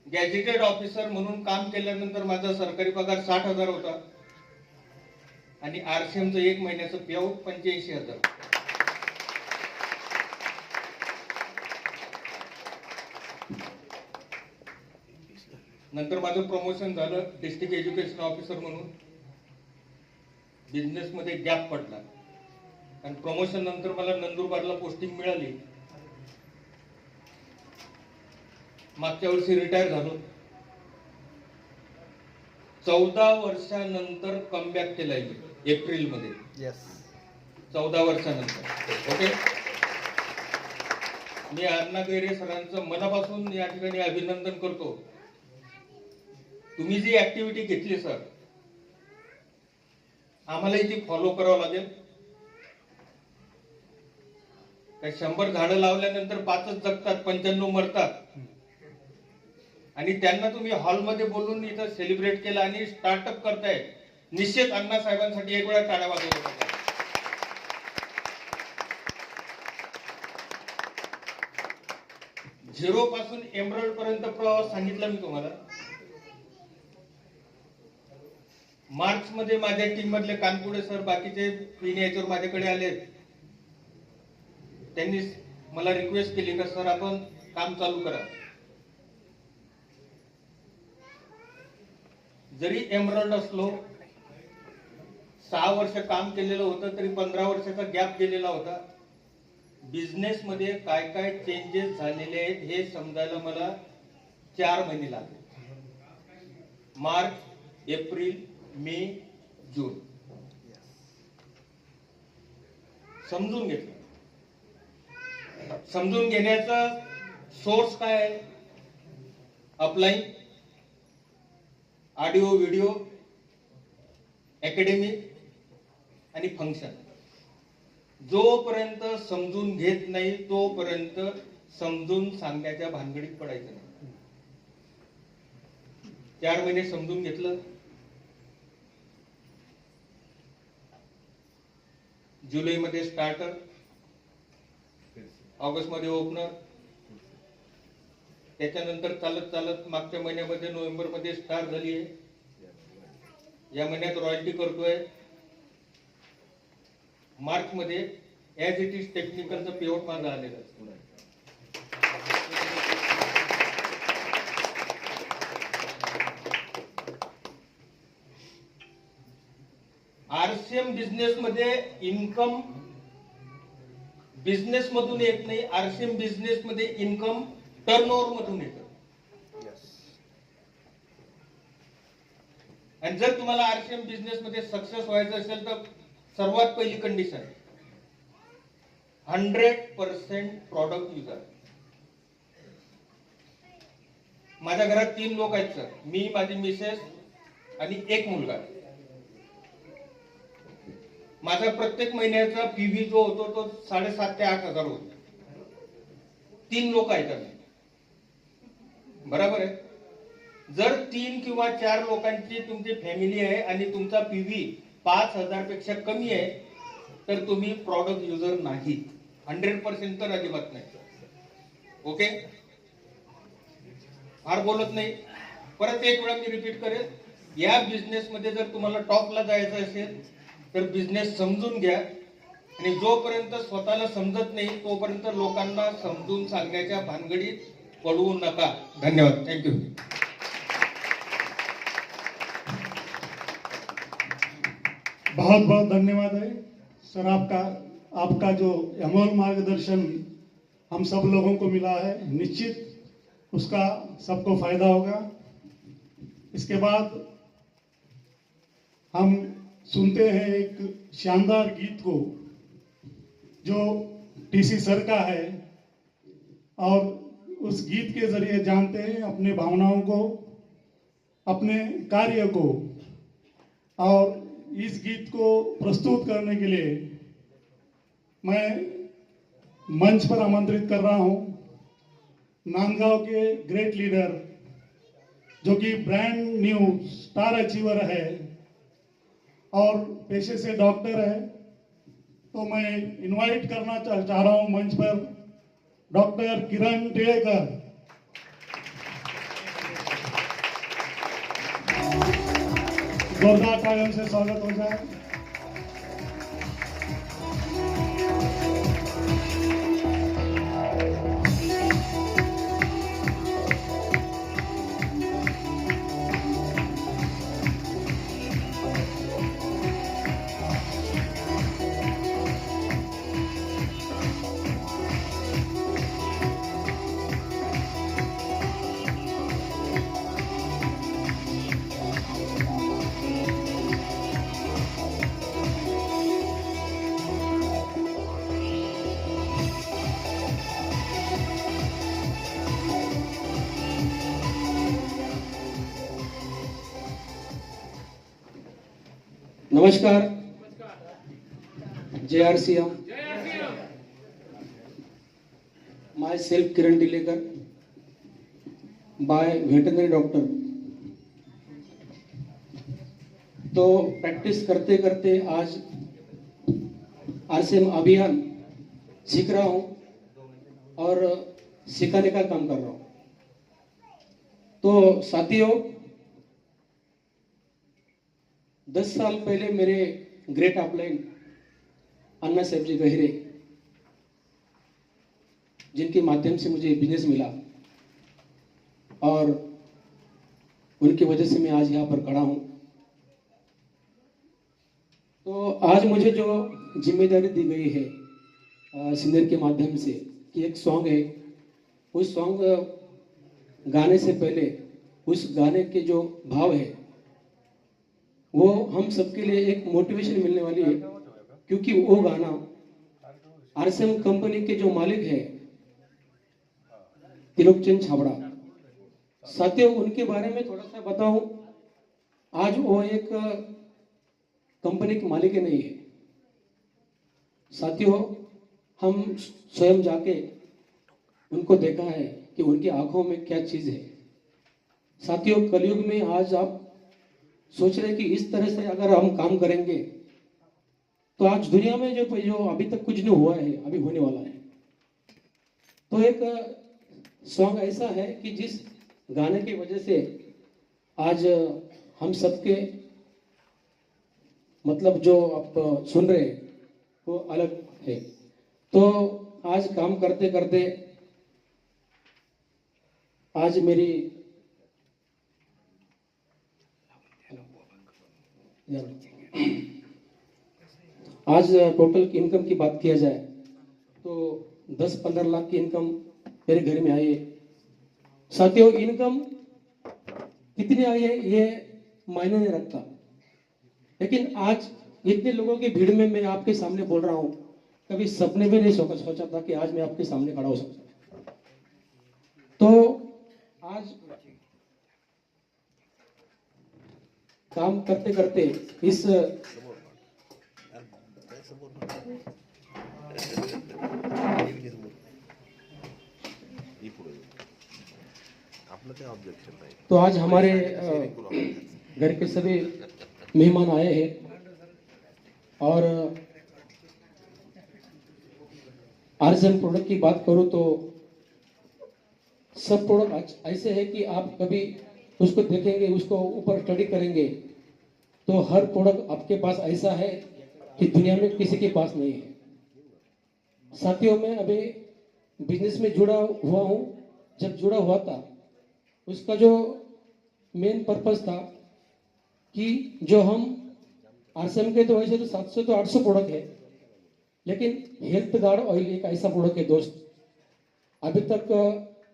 गॅजेटेड ऑफिसर म्हणून काम केल्यानंतर माझा सरकारी पगार 60,000 होता आणि आरसीएमचं 1 महिन्याचं पेआउट 85,000. नंतर माझं प्रमोशन झालं डिस्ट्रिक्ट एज्युकेशन ऑफिसर म्हणून. बिझनेस मध्ये गॅप पडला आणि प्रमोशन नंतर मला नंदुरबारला पोस्टिंग मिळाली. मागच्या वर्षी रिटायर झालो. 14 वर्षानंतर कमबॅक केलाय मी एप्रिल मध्ये. 14 वर्षानंतर. ओके, मी अण्णा गैरे सरांचं मनापासून या ठिकाणी अभिनंदन करतो. तुम्ही जी ऍक्टिव्हिटी घेतली सर, आम्हालाही ती फॉलो करावं लागेल. 100 झाडं लावल्यानंतर 5च जगतात, 95 मरतात. आणि त्यांना तुम्ही हॉलमध्ये बोलून इथं सेलिब्रेट केलं आणि स्टार्टअप करताय. निश्चित अण्णा साहेबांसाठी एक वेळा टाळ्या वाजवल्या पाहिजे. झिरो पासून एमरल्ड पर्यंत प्रवास सांगितला मी तुम्हाला. मार्च मध्ये माझ्या टीम मधले कानपुडे सर, बाकीचे तीन याच्यावर माझ्याकडे आले. त्यांनी मला रिक्वेस्ट केली का सर आपण काम चालू करा. जरी एमरल्ड असलो, 6 वर्ष काम केलेलं होतं तरी 15 वर्षाचा गॅप गेलेला होता. बिझनेस मध्ये काय काय चेंजेस झालेले आहेत हे समजायला मला 4 महिने लागले. मार्च, एप्रिल, मे, जून समजून घेतलं. समजून घेण्याचा सोर्स काय आहे? अपलाईन, ऑडिओ, व्हिडिओ, अकॅडमी आणि फंक्शन. जोपर्यंत समजून घेत नाही तोपर्यंत समजून सांगण्याच्या भानगडीत पडायचं नाही. 4 महिने समजून घेतलं. जुलै मध्ये स्टार्टर, ऑगस्ट मध्ये ओपनर, त्याच्यानंतर चालत चालत मागच्या महिन्यामध्ये नोव्हेंबर मध्ये स्टार्ट झाली आहे. या महिन्यात रॉयल्टी करतोय. मार्च मध्ये ऍज इट इज टेक्निकलचं पेआउट माझं आलेलं. आरसीएम बिझनेस मध्ये इन्कम बिझनेस मधून येत नाही, आरसीएम बिझनेस मध्ये इन्कम टर्नओव्हर मधून येतं. आणि जर तुम्हाला आरसीएम बिझनेस मध्ये सक्सेस व्हायचं असेल तर सर्वात पहिली कंडिशन 100% प्रॉडक्ट युजर. माझ्या घरात 3 लोक आहेत सर, मी, माझी मिसेस आणि एक मुलगा. माझा प्रत्येक महिन्याचा पीव्ही जो होतो तो 7,500 ते 8,000 होतो. 3 लोक आहेत आम्ही, बरोबर आहे. जर 3 किंवा 4 लोकांची तुमची फॅमिली आहे आणि तुमचा पीव्ही 5,000 पेक्षा कमी आहे तर तुम्ही प्रॉडक्ट युजर नाही. 100% तर अजिबात नाही. ओके, फार बोलत नाही. परत एक वेळा मी रिपीट करेल, या बिझनेस मध्ये जर तुम्हाला टॉपला जायचं असेल तर बिझनेस समजून घ्या. आणि जोपर्यंत स्वतःला समजत नाही तोपर्यंत लोकांना समजून सांगण्याच्या भानगडीत पडू नका. धन्यवाद. थँक्यू. बहुत बहुत धन्यवाद है सर आपका जो अमूल मार्गदर्शन हम सब लोगों को मिला है, निश्चित उसका सबको फायदा होगा. इसके बाद हम सुनते हैं एक शानदार गीत को जो टीसी सर का है, और उस गीत के जरिए जानते हैं अपने भावनाओं को, अपने कार्य को. और इस गीत को प्रस्तुत करने के लिए मैं मंच पर आमंत्रित कर रहा हूं नांदगांव के ग्रेट लीडर जो कि ब्रांड न्यू स्टार अचीवर है और पेशे से डॉक्टर है. तो मैं इनवाइट करना चाह रहा हूं मंच पर डॉक्टर किरण टिळेकर. जोरदार तालियों से स्वागत हो जाए. नमस्कार. जय RCM. Myself Kiran Tilekar, by veterinary doctor. तो प्रैक्टिस करते करते आज आरसीएम अभियान सीख रहा हूं और सिखाने का काम कर रहा हूं. तो साथियों, 10 साल पहले मेरे ग्रेट अपलाइन अन्ना साहब जी गहरे, जिनके माध्यम से मुझे बिजनेस मिला और उनकी वजह से मैं आज यहाँ पर खड़ा हूँ. तो आज मुझे जो जिम्मेदारी दी गई है सिंगर के माध्यम से कि एक सॉन्ग है, उस सॉन्ग गाने से पहले उस गाने के जो भाव है वो हम सबके लिए एक मोटिवेशन मिलने वाली है. क्योंकि वो गाना आरसीएम कंपनी के जो मालिक है त्रिलोकचंद छाबड़ा, साथियों उनके बारे में थोड़ा सा बताऊं. आज वो एक कंपनी के मालिक ही नहीं है. साथियों, हम स्वयं जाके उनको देखा है कि उनकी आंखों में क्या चीज है. साथियों, कलयुग में आज आप सोच रहे कि इस तरह से अगर हम काम करेंगे तो आज दुनिया में जो अभी तक कुछ नहीं हुआ है, अभी होने वाला है. तो एक सॉन्ग ऐसा है कि जिस गाने की वजह से आज हम सबके मतलब जो आप सुन रहे हैं वो अलग है. तो आज काम करते करते आज मेरी आज टोटल इनकम की बात किया जाए तो 10-15 लाख की इनकम मेरे घर में आई है। साथियों, इनकम कितनी आई है ये मायने नहीं रखता, लेकिन आज इतने लोगों की भीड़ में मैं आपके सामने बोल रहा हूं, कभी सपने में नहीं सोचा था कि आज मैं आपके सामने खड़ा हो सकता। तो आज काम करते करते इस तो आज हमारे घर के सभी मेहमान आए हैं और आरसीएम प्रोडक्ट की बात करूं तो सब प्रोडक्ट ऐसे है कि आप कभी उसको देखेंगे, उसको ऊपर स्टडी करेंगे तो हर प्रोडक्ट आपके पास ऐसा है कि दुनिया में किसी के पास नहीं है। साथियों, मैं अभी बिजनेस में जुड़ा हुआ हूं। जब जुड़ा हुआ था उसका जो मेन पर्पस था कि जो हम आरसीएम के तो वैसे तो 700 तो 800 प्रोडक्ट है, लेकिन हेल्थ गार्ड ऑयल एक ऐसा प्रोडक्ट है दोस्त, अभी तक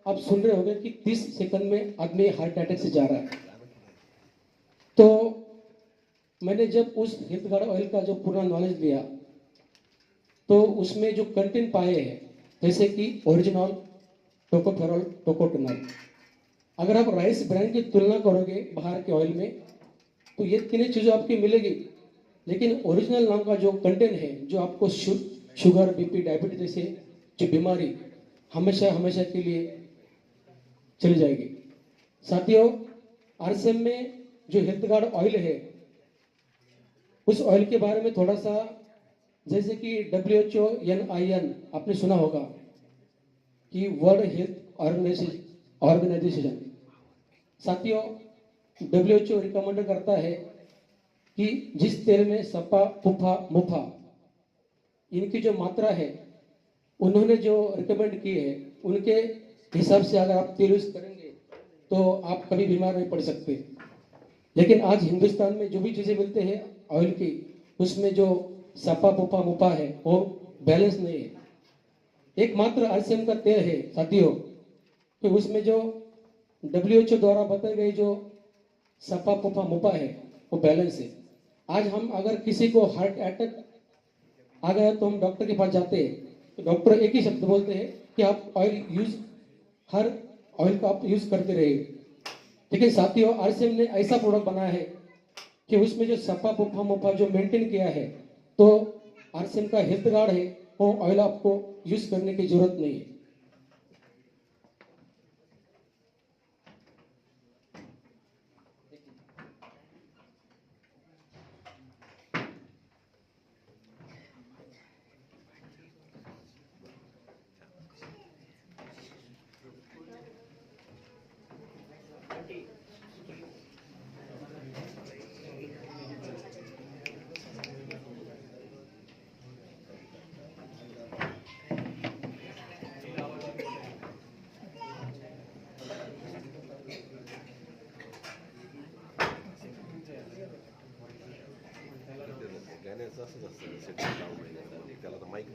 आप सुन रहे होंगे कि 30 सेकंड में आदमी हार्ट अटैक से जा रहा है। तो मैंने जब उस हेल्थ गार्ड ऑयल का जो पूरा नॉलेज लिया तो उसमें जो कंटेंट पाए हैं, जैसे कि ओरिजिनल, टोकोफेरॉल, टोकोटोनॉल, अगर आप राइस ब्रांड की तुलना करोगे बाहर के ऑयल में तो ये तीनों चीजें आपकी मिलेगी, लेकिन ओरिजिनल नाम का जो कंटेंट है, जो आपको शुगर, बीपी, डायबिटीज जैसे जो बीमारी हमेशा हमेशा के लिए चली जाएगी। साथियों, आरसीएम में जो हेल्थ गार्ड ऑयल है उस ऑयल के बारे में थोड़ा सा, जैसे कि WHO NIN आपने सुना होगा कि वर्ल्ड हेल्थ ऑर्गेनाइजेशन, साथियों WHO रिकमेंड करता है कि जिस तेल में सपा, पुफा, मुफा इनकी जो मात्रा है उन्होंने जो रिकमेंड की है उनके हिसाब से अगर आप तेल यूज करेंगे तो आप कभी बीमार नहीं पड़ सकते। लेकिन आज हिंदुस्तान में जो भी चीजें मिलते हैं ऑयल की, उसमें जो सपा, पुफा, मुफा है वो बैलेंस नहीं है। एकमात्र आरसीएम का तेल है साथियों कि उसमें जो WHO द्वारा बताई गई जो सपा, पुफा, मुफा है वो बैलेंस है। आज हम अगर किसी को हार्ट अटैक आ गया तो हम डॉक्टर के पास जाते हैं तो डॉक्टर एक ही शब्द बोलते हैं कि आप ऑयल यूज, हर ऑयल का आप यूज करते रहिए। लेकिन साथियों, आरसीएम ने ऐसा प्रोडक्ट बनाया है कि उसमें जो सपा, पुफा, मुफा जो मेंटेन किया है, तो आरसीएम का हेल्थ गार्ड है वो ऑयल आपको यूज करने की जरूरत नहीं है।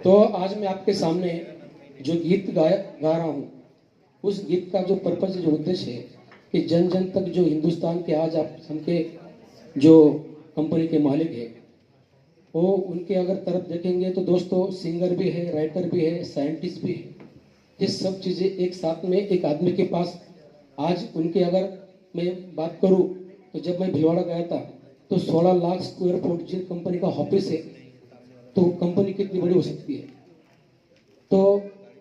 तो आज मैं आपके सामने जो गीत गा रहा हूं, उस गीत का जो पर्पस, जो उद्देश्य है कि जन जन तक जो हिंदुस्तान के आज आप सबके जो कंपनी के मालिक है वो उनके अगर तरफ देखेंगे तो दोस्तों सिंगर भी है, राइटर भी है, साइंटिस्ट भी है। ये सब चीजें एक साथ में एक आदमी के पास, आज उनके अगर मैं बात करूं तो जब मैं भिलवाड़ा गया था तो 16 लाख स्क्वायर फुट जिन कंपनी का ऑफिस है, तो कंपनी कितनी बड़ी हो सकती है। तो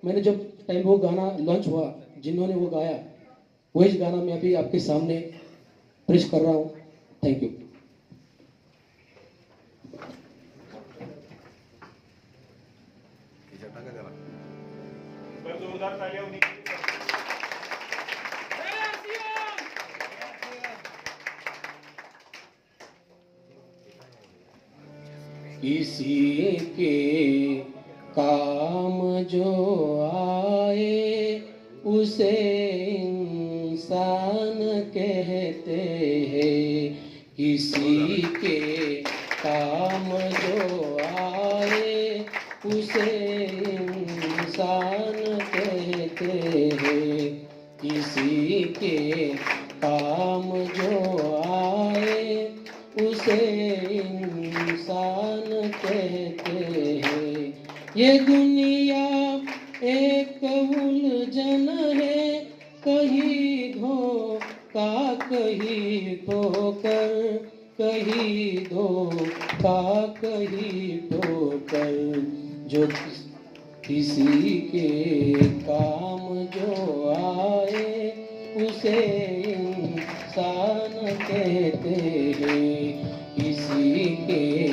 मैंने जब टाइम वो गाना लॉन्च हुआ, जिन्होंने वो गाया, वही गाना मैं अभी आपके सामने पेश कर रहा हूँ। Thank you. जोरदार तालियां होनी चाहिए। किसी के काम जो आए उसे इंसान कहते हैं, किसी के काम जो आए उसे इंसान कहते हैं। किसी के काम जो आए उसे इंसान कहते हैं। ये दुनिया एक उलझन है, कहीं धोखा कहीं ठोकर, कहीं धोखा कहीं ठोकर। जो किसी के काम जो आए उसे इंसान कहते हैं। किसी के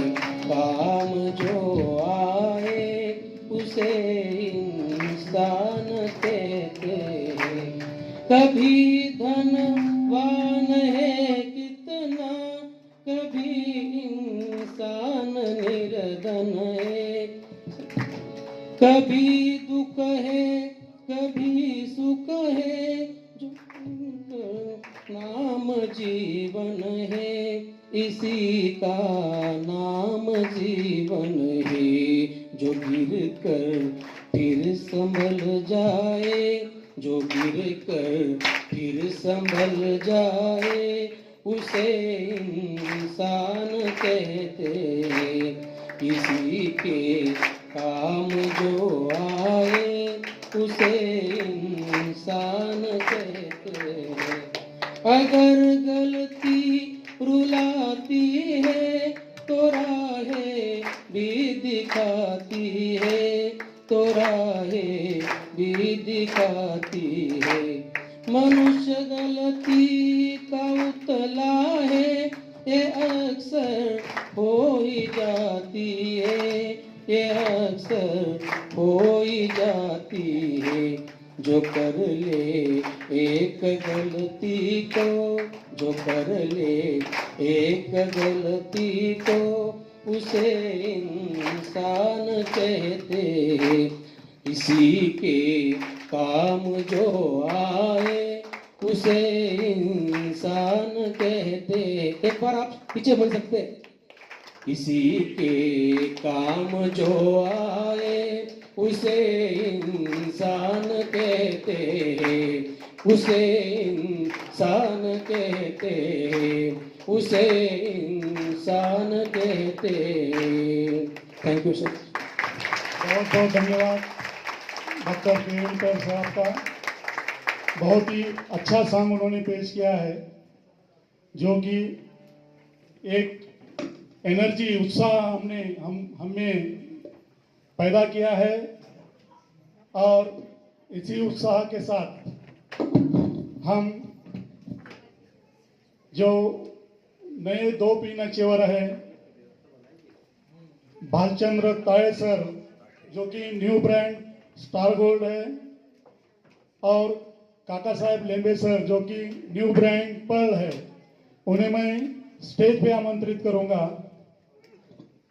काम जो आए उसे इंसान कहते हैं। कभी धनवान है कितना, कभी इंसान निर्धन है। कभी दुख है कभी सुख है, जो नाम जीवन है, इसी का नाम जीवन है। जो गिर कर फिर संभल जाए, जो गिर कर फिर संभल जाए, उसे इंसान कहते हैं। किसी के काम जो आए उसे इंसान कहते हैं। अगर गलती रुलाती है तो राहें भी दिखाती है, तो राहें भी दिखाती है। मनुष्य गलती का उतला है, ये अक्सर हो ही जाती है, ये अक्सर हो ही जाती है। जो कर ले एक गलती को, जो कर ले एक गलती को, उसे इंसान कहते हैं। इसी के काम जो आए उसे इंसान कहते। एक बार आप पीछे बोल सकते हैं। किसी के काम जो आए उसे इंसान कहते हैं, उसे इंसान कहते हैं, उसे इंसान कहते हैं। Thank you sir. बहुत बहुत धन्यवाद डॉक्टर प्रियंकर साहब का। बहुत ही अच्छा सॉन्ग उन्होंने पेश किया है, जो कि एक एनर्जी उत्साह हमें पैदा किया है। और इसी उत्साह के साथ हम जो नए 2 पीनाचेवर है, भालचंद्र ताये सर जो कि न्यू ब्रांड स्टार गोल्ड है, और काका साहेब लेंबे सर जो कि न्यू ब्रांड पर्ल है, उन्हें मैं स्टेज पे आमंत्रित करूंगा।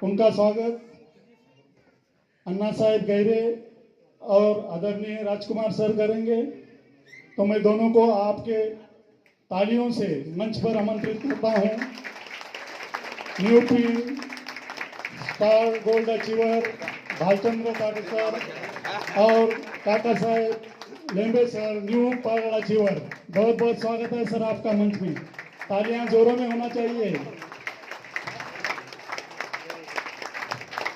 उनका स्वागत अन्ना साहेब गहरे और आदरणीय राजकुमार सर करेंगे। तो मैं दोनों को आपके तालियों से मंच पर आमंत्रित करता हूं। New P star gold achiever Bhalchandra Taye sir और Kaka Saheb Lembe sir new pearl achiever, बहुत बहुत स्वागत है सर आपका मंच में। तालियां जोरों में होना चाहिए,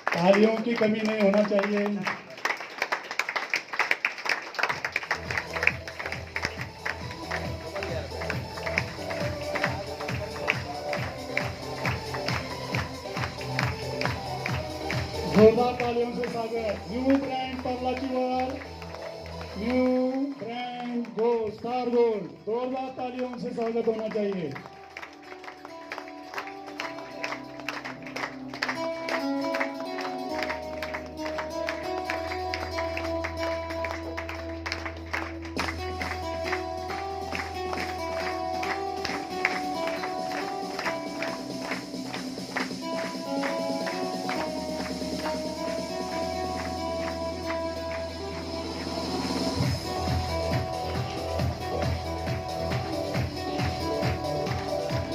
तालियों की कमी नहीं होना चाहिए। जोरदार तालियों से स्वागत। New brand pearl achiever, new brand gold star gold, जोरदार तालियों से स्वागत होना चाहिए।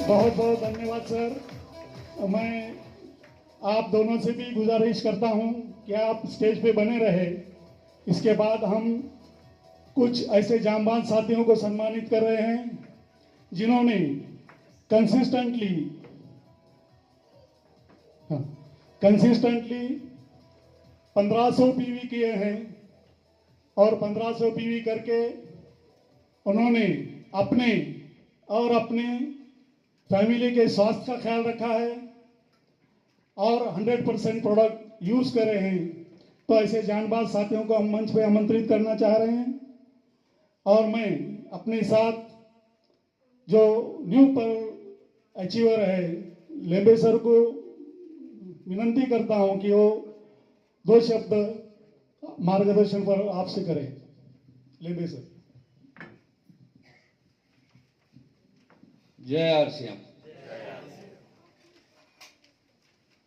बहुत बहुत धन्यवाद सर। मैं आप दोनों से भी गुजारिश करता हूं कि आप स्टेज पे बने रहे। इसके बाद हम कुछ ऐसे जांबाज साथियों को सम्मानित कर रहे हैं जिन्होंने कंसिस्टेंटली 1500 पीवी किए हैं और 1500 पीवी करके उन्होंने अपने और अपने फैमिली के स्वास्थ्य का ख्याल रखा है और 100% प्रोडक्ट यूज कर रहे हैं। तो ऐसे जानबाज साथियों को हम मंच पे आमंत्रित करना चाह रहे हैं और मैं अपने साथ जो न्यू पर अचीवर है लेंबे सर को विनंती करता हूं कि वो 2 शब्द मार्गदर्शन पर आपसे करें। लेंबे सर। जय आरसीएम।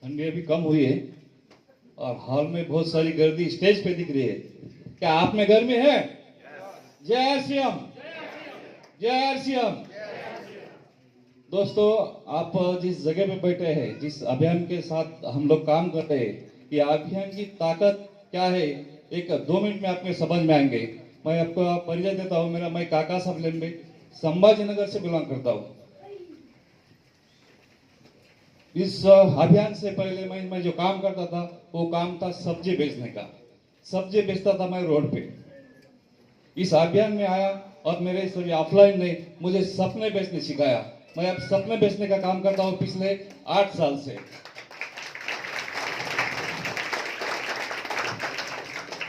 ठंडी अभी कम हुई है और हॉल में बहुत सारी गर्दी स्टेज पे दिख रही है। क्या आप में गर्मी है? जय आरसीएम, जय आरसीएम। दोस्तों, आप जिस जगह पे बैठे हैं, जिस अभियान के साथ हम लोग काम कर रहे हैं, ये अभियान की ताकत क्या है, एक 2 मिनट में आपके समझ में आएंगे। मैं आपको परिचय देता हूँ। मैं काका साहब लेंबे संभाजीनगर से बिलोंग करता हूँ। इस अभियान से पहले मैं जो काम करता था वो काम था सब्जी बेचने का। सब्जी बेचता था मैं रोड पे। इस अभियान में आया और मेरे सभी ऑफलाइन ने मुझे सपने बेचने सिखाया। मैं अब सपने बेचने का काम करता हूँ पिछले 8 साल से।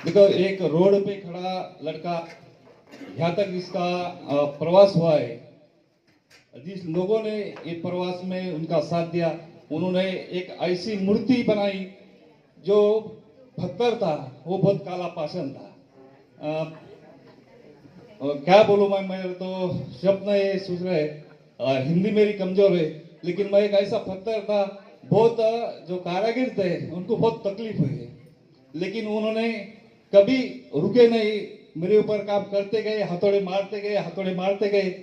देखो, एक रोड पे खड़ा लड़का, यहाँ तक इसका प्रवास हुआ है। जिस लोगों ने ये प्रवास में उनका साथ दिया, उन्होंने एक ऐसी मूर्ति बनाई जो पत्थर था, वो बहुत काला पाषाण था। क्या बोलूं मैं, मेरे तो शब्द नहीं सूझ रहे। हिंदी मेरी कमजोर है, लेकिन मैं एक ऐसा पत्थर था, बहुत जो कारीगर थे उनको बहुत तकलीफ हुई, लेकिन उन्होंने कभी रुके नहीं, मेरे ऊपर काम करते गए, हथौड़े मारते गए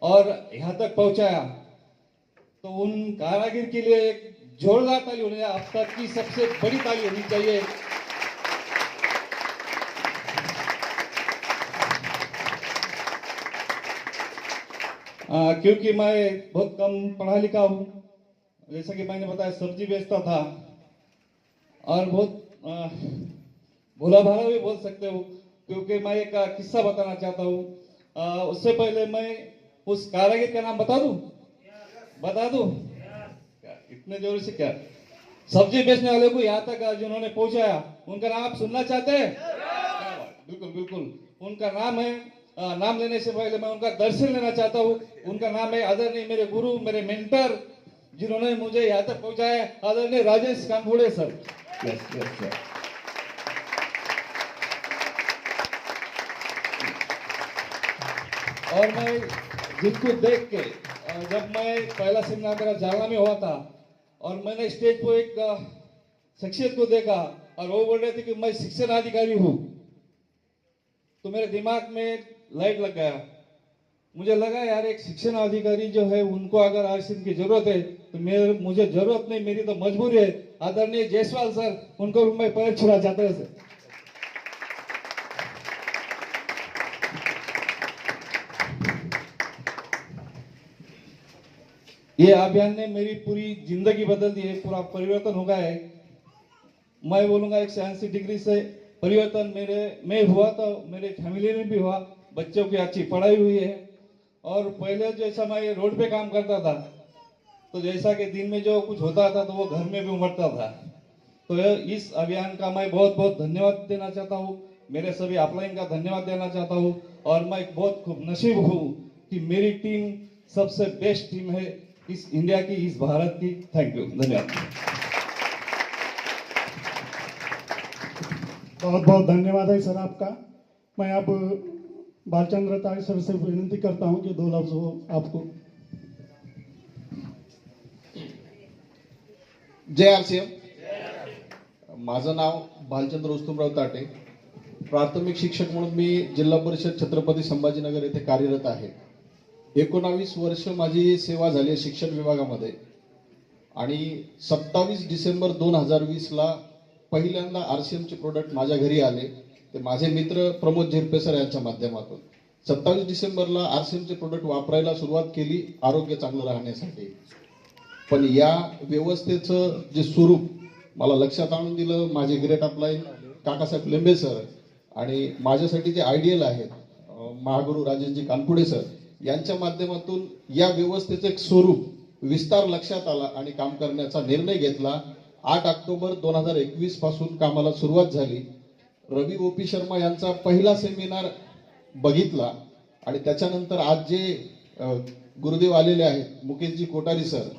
और यहाँ तक पहुंचाया। तो उन कारीगर के लिए एक जोरदार ताली होनी चाहिए। अब तक की सबसे बड़ी ताली होनी चाहिए। क्योंकि मैं बहुत कम पढ़ा लिखा हूँ, जैसा कि मैंने बताया, सब्जी बेचता था और बहुत भोला भाला भी बोल सकते हो, क्योंकि मैं एक किस्सा बताना चाहता हूँ। उससे पहले मैं उस कारीगर का नाम बता दूं? इतने जोर से क्या? सब्जी बेचने वाले को यहाँ तक जिन्होंने पहुंचाया, उनका नाम आप सुनना चाहते हैं? बिल्कुल। उनका नाम है, नाम लेने से पहले मैं उनका दर्शन लेना चाहता हूँ। उनका नाम है आदरणीय मेरे गुरु, मेरे मेंटर, जिन्होंने मुझे यहाँ तक पहुंचाया, आदरणीय राजेश कानपुड़े सर। yes. और मैं जिनको देख के, जब मैं पहला सेमिनार मेरा जालना में हुआ था और मैंने स्टेज पर एक शख्सियत को देखा और वो बोल रहे थे कि मैं शिक्षण अधिकारी हूँ, तो मेरे दिमाग में लाइट लग गया। मुझे लगा यार, एक शिक्षण अधिकारी जो है उनको अगर आरसीएम की जरूरत है तो मुझे जरूरत नहीं, मेरी तो मजबूरी है। आदरणीय जायसवाल सर, उनको भी मैं पैर छुड़ा चाहता हूं सर। ये अभियान ने मेरी पूरी जिंदगी बदल दी है, पूरा परिवर्तन हो गया है। मैं बोलूंगा 180 डिग्री से परिवर्तन में हुआ, तो मेरे फैमिली में भी हुआ। बच्चों की अच्छी पढ़ाई हुई है। और पहले जैसा मैं रोड पे काम करता था, तो जैसा कि दिन में जो कुछ होता था तो वो घर में भी उमड़ता था। तो इस अभियान का मैं बहुत बहुत धन्यवाद देना चाहता हूँ। मेरे सभी अपलाइन का धन्यवाद देना चाहता हूँ। और मैं बहुत खूब नसीब हूँ कि मेरी टीम सबसे बेस्ट टीम है इस इंडिया की, इस भारत की। थैंक यू, धन्यवाद। बहुत बहुत धन्यवाद है सर आपका। मैं अब बालचंद्र ताई सर से विनंती करता हूं कि 2 लफ्ज हो आपको। जय आरसीएम। माझं नाव बालचंद्र उस्तुमराव ताटे, प्राथमिक शिक्षक म्हणून मी जिल्हा परिषद छत्रपती संभाजीनगर येथे कार्यरत आहे। 19 वर्ष माझी सेवा झाली शिक्षण विभागामध्ये। आणि 27 डिसेंबर 2020ला पहिल्यांदा RCMचे प्रोडक्ट माझ्या घरी आले. ते माझे मित्र प्रमोद झिरपे सर यांच्या माध्यमातून 27 डिसेंबरला RCMचे प्रोडक्ट वापरायला सुरुवात केली आरोग्य चांगलं राहण्यासाठी. पण या व्यवस्थेचं जे स्वरूप मला लक्षात आणून दिलं माझे great up line Kakasaheb Lembe sir आणि माझ्यासाठी जे आयडियल आहेत महागुरु राजेशजी कानपुडे सर यांच्या माध्यमातून या व्यवस्थेचं एक स्वरूप विस्तार लक्षात आला आणि काम करण्याचा निर्णय घेतला. 8 ऑक्टोबर 2021 पासून कामाला सुरुवात झाली. रवी ओपी शर्मा यांचा पहिला सेमिनार बघितला आणि त्याच्यानंतर आज जे गुरुदेव आलेले आहेत मुकेशजी कोठारी सर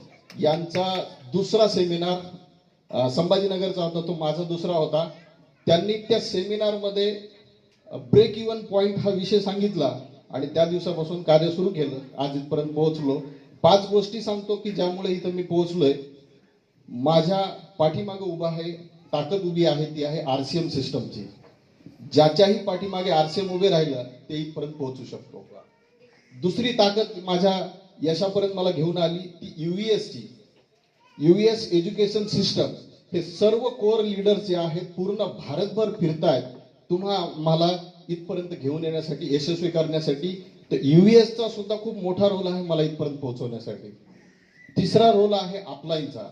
यांचा दुसरा सेमिनार संभाजीनगरचा होता, तो माझा दुसरा होता. त्यांनी त्या सेमिनारमध्ये ब्रेक इव्हन पॉइंट हा विषय सांगितला आणि त्या दिवसापासून कार्य सुरू केलं. आज इथपर्यंत पोहोचलो. 5 गोष्टी सांगतो की ज्यामुळे इथं मी पोहोचलोय. माझ्या पाठीमागे उभा आहे ताकद उभी आहे ती आहे RCM सिस्टमची. ज्याच्याही पाठीमागे RCM उभे राहिलं ते इथपर्यंत पोहोचू शकतो. दुसरी ताकद माझ्या यशापर्यंत मला घेऊन आली ती UESची. UES एज्युकेशन सिस्टम हे सर्व कोर लीडर जे आहेत पूर्ण भारतभर फिरतायत मला इथपर्यंत घेऊन येण्यासाठी यशस्वी करण्यासाठी. तर UESचा सुद्धा खूप मोठा रोल आहे मला इथपर्यंत पोहोचवण्यासाठी. तिसरा रोल आहे अपलाईनचा.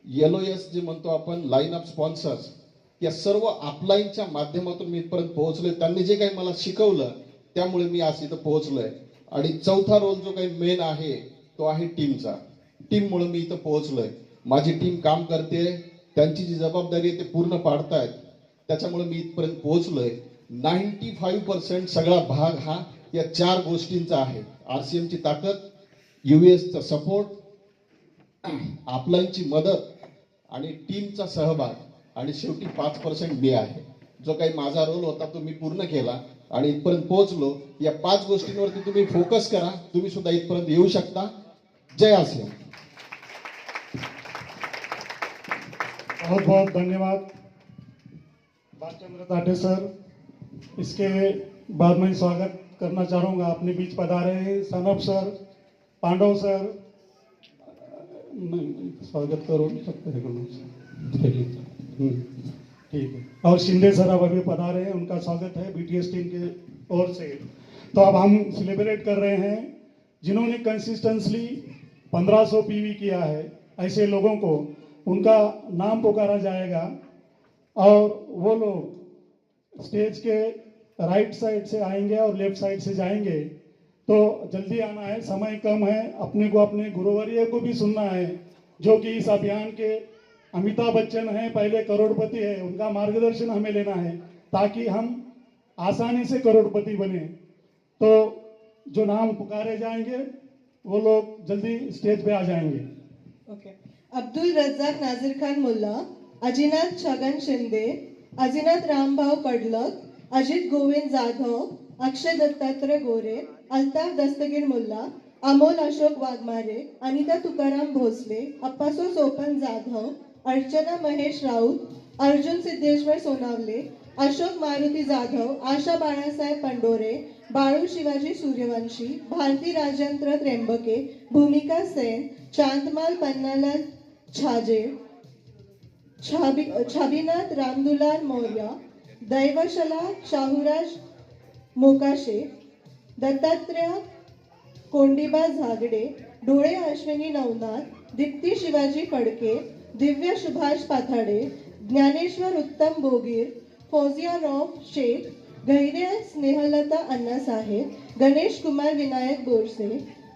LOS जे म्हणतो आपण लाईन ऑफ स्पॉन्सर्स या सर्व अपलाईनच्या माध्यमातून मी इथपर्यंत पोहोचलोय. त्यांनी जे काही मला शिकवलं त्यामुळे मी आज इथं पोहोचलोय. आणि चौथा रोल जो काही मेन आहे तो आहे टीमचा. टीममुळे मी इथं पोहोचलोय. माझी टीम काम करते, त्यांची जी जबाबदारी आहे ते पूर्ण पाडतायत, त्याच्यामुळे मी इथपर्यंत पोहोचलोय. 95% सगळा भाग हा या 4 गोष्टींचा आहे. RCMची ताकद, UESचा सपोर्ट, अपलाईनची मदत आणि टीमचा सहभाग आणि शेवटी 5% मी आहे. जो काही माझा रोल होता तो मी पूर्ण केला आणि इथपर्यंत पोहोचलो. या 5 गोष्टींवरती तुम्ही फोकस करा, तुम्ही सुद्धा इथपर्यंत येऊ शकता. जय RCM. बहुत बहुत धन्यवाद भालचंद्र ताटे सर. इसके बाद मैं स्वागत करना चाहूँगा अपने बीच पधारे हैं सनब सर, पांडव सर. स्वागत करो सकते हैं ठीक है. और शिंदे सर अब अभी पधारे हैं, उनका स्वागत है BTS टीम के ओर से. तो अब हम सेलिब्रेट कर रहे हैं जिन्होंने कंसिस्टेंटली 1500 PV किया है. ऐसे लोगों को उनका नाम पुकारा जाएगा और वो लोग स्टेज के राइट साइड से आएंगे और लेफ्ट साइड से जाएंगे. तो जल्दी आना है, समय कम है. अपने को अपने गुरुवर्य को भी सुनना है जो कि इस अभियान के अमिताभ बच्चन है, पहले करोड़पति है. उनका मार्गदर्शन हमें लेना है ताकि हम आसानी से करोड़पति बने. तो जो नाम पुकारे जाएंगे वो लोग जल्दी स्टेज पे आ जाएंगे. ओके. अब्दुल रज्जाक नाझिर खान मुल्ला, अजिनाथ छगन शिंदे, अजिनाथ रामभाऊ पडलक, अजित गोविंद जाधव, अक्षय दत्तात्रय गोरे, अल्ताफ दस्तगीर मुल्ला, अमोल अशोक वाघमारे, अनिता तुकाराम भोसले, अप्पासो सोपन जाधव, अर्चना महेश राऊत, अर्जुन सिद्धेश्वर सोनावले, अशोक मारुती जाधव, आशा बाळासाहेब पंडोरे, बाळू शिवाजी सूर्यवंशी, भारती राजेंद्र त्र्यंबके, भूमिका सेन, चांदमाल पन्नालाल छाजे, छाबीनाथ रामदुलाल मौर्य, दैवशला शाहुराज मोकाशे, दत्तात्रय कोंडीबा झागडे, डोळे अश्विनी नवनाथ, दीप्ती शिवाजी फडके, दिव्य सुभाष पाथाडे, ज्ञानेश्वर उत्तम बोगीर, फौजिया रौफ शेख, गहिरे स्नेहलता अण्णासाहेब, गणेश कुमार विनायक बोरसे,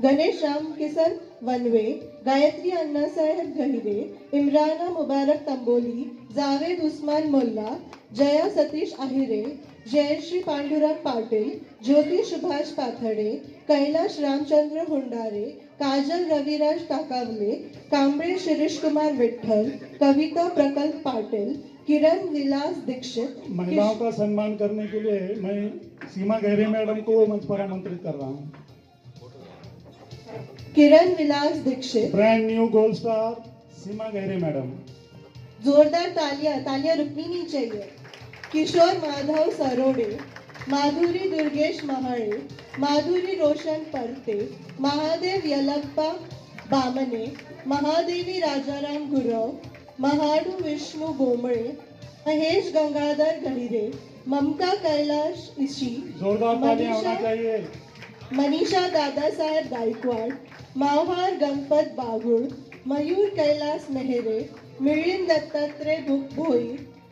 गणेश रामकिसन वनवे, गायत्री अण्णासाहेब गहिरे, इम्राना मुबारक तंबोली, जावेद उस्मान मुल्ला, जया सतीश आहिरे, जयश्री पांडुरंग पाटील, ज्योती सुभाष पाथडे, कैलाश रामचंद्र हुंडारे, काजल रविराज टाकावले, कांबळे शिरीष कुमार विठ्ठल, कविता प्रकल्प पाटिल, किरण विलास दीक्षित. महिलाओं का सम्मान करने के लिए मैं सीमा गहरे मैडम को मंच पर आमंत्रित कर रहा हूँ. Kiran Vilas Dixit. Brand new gold star Seema Gahre madam. जोरदार तालियां रुकनी नहीं चाहिए. किशोर माधव सरोडे, माधुरी दुर्गेश महाळे, माधुरी रोशन परते, महादेव यलप्पा बामणे, महादेवी राजाराम गुरव, महाडू विष्णू बोंबळे, महेश गंगाधर गहिरे, ममता कैलाश ऋषि, जोरदार तालियां होना चाहिए। मनीषा दादासाहेब गायकवाड, मावहार गणपत बागुळ, मयूर कैलास मेहरे, मिलिंद दत्तात्रय भोई,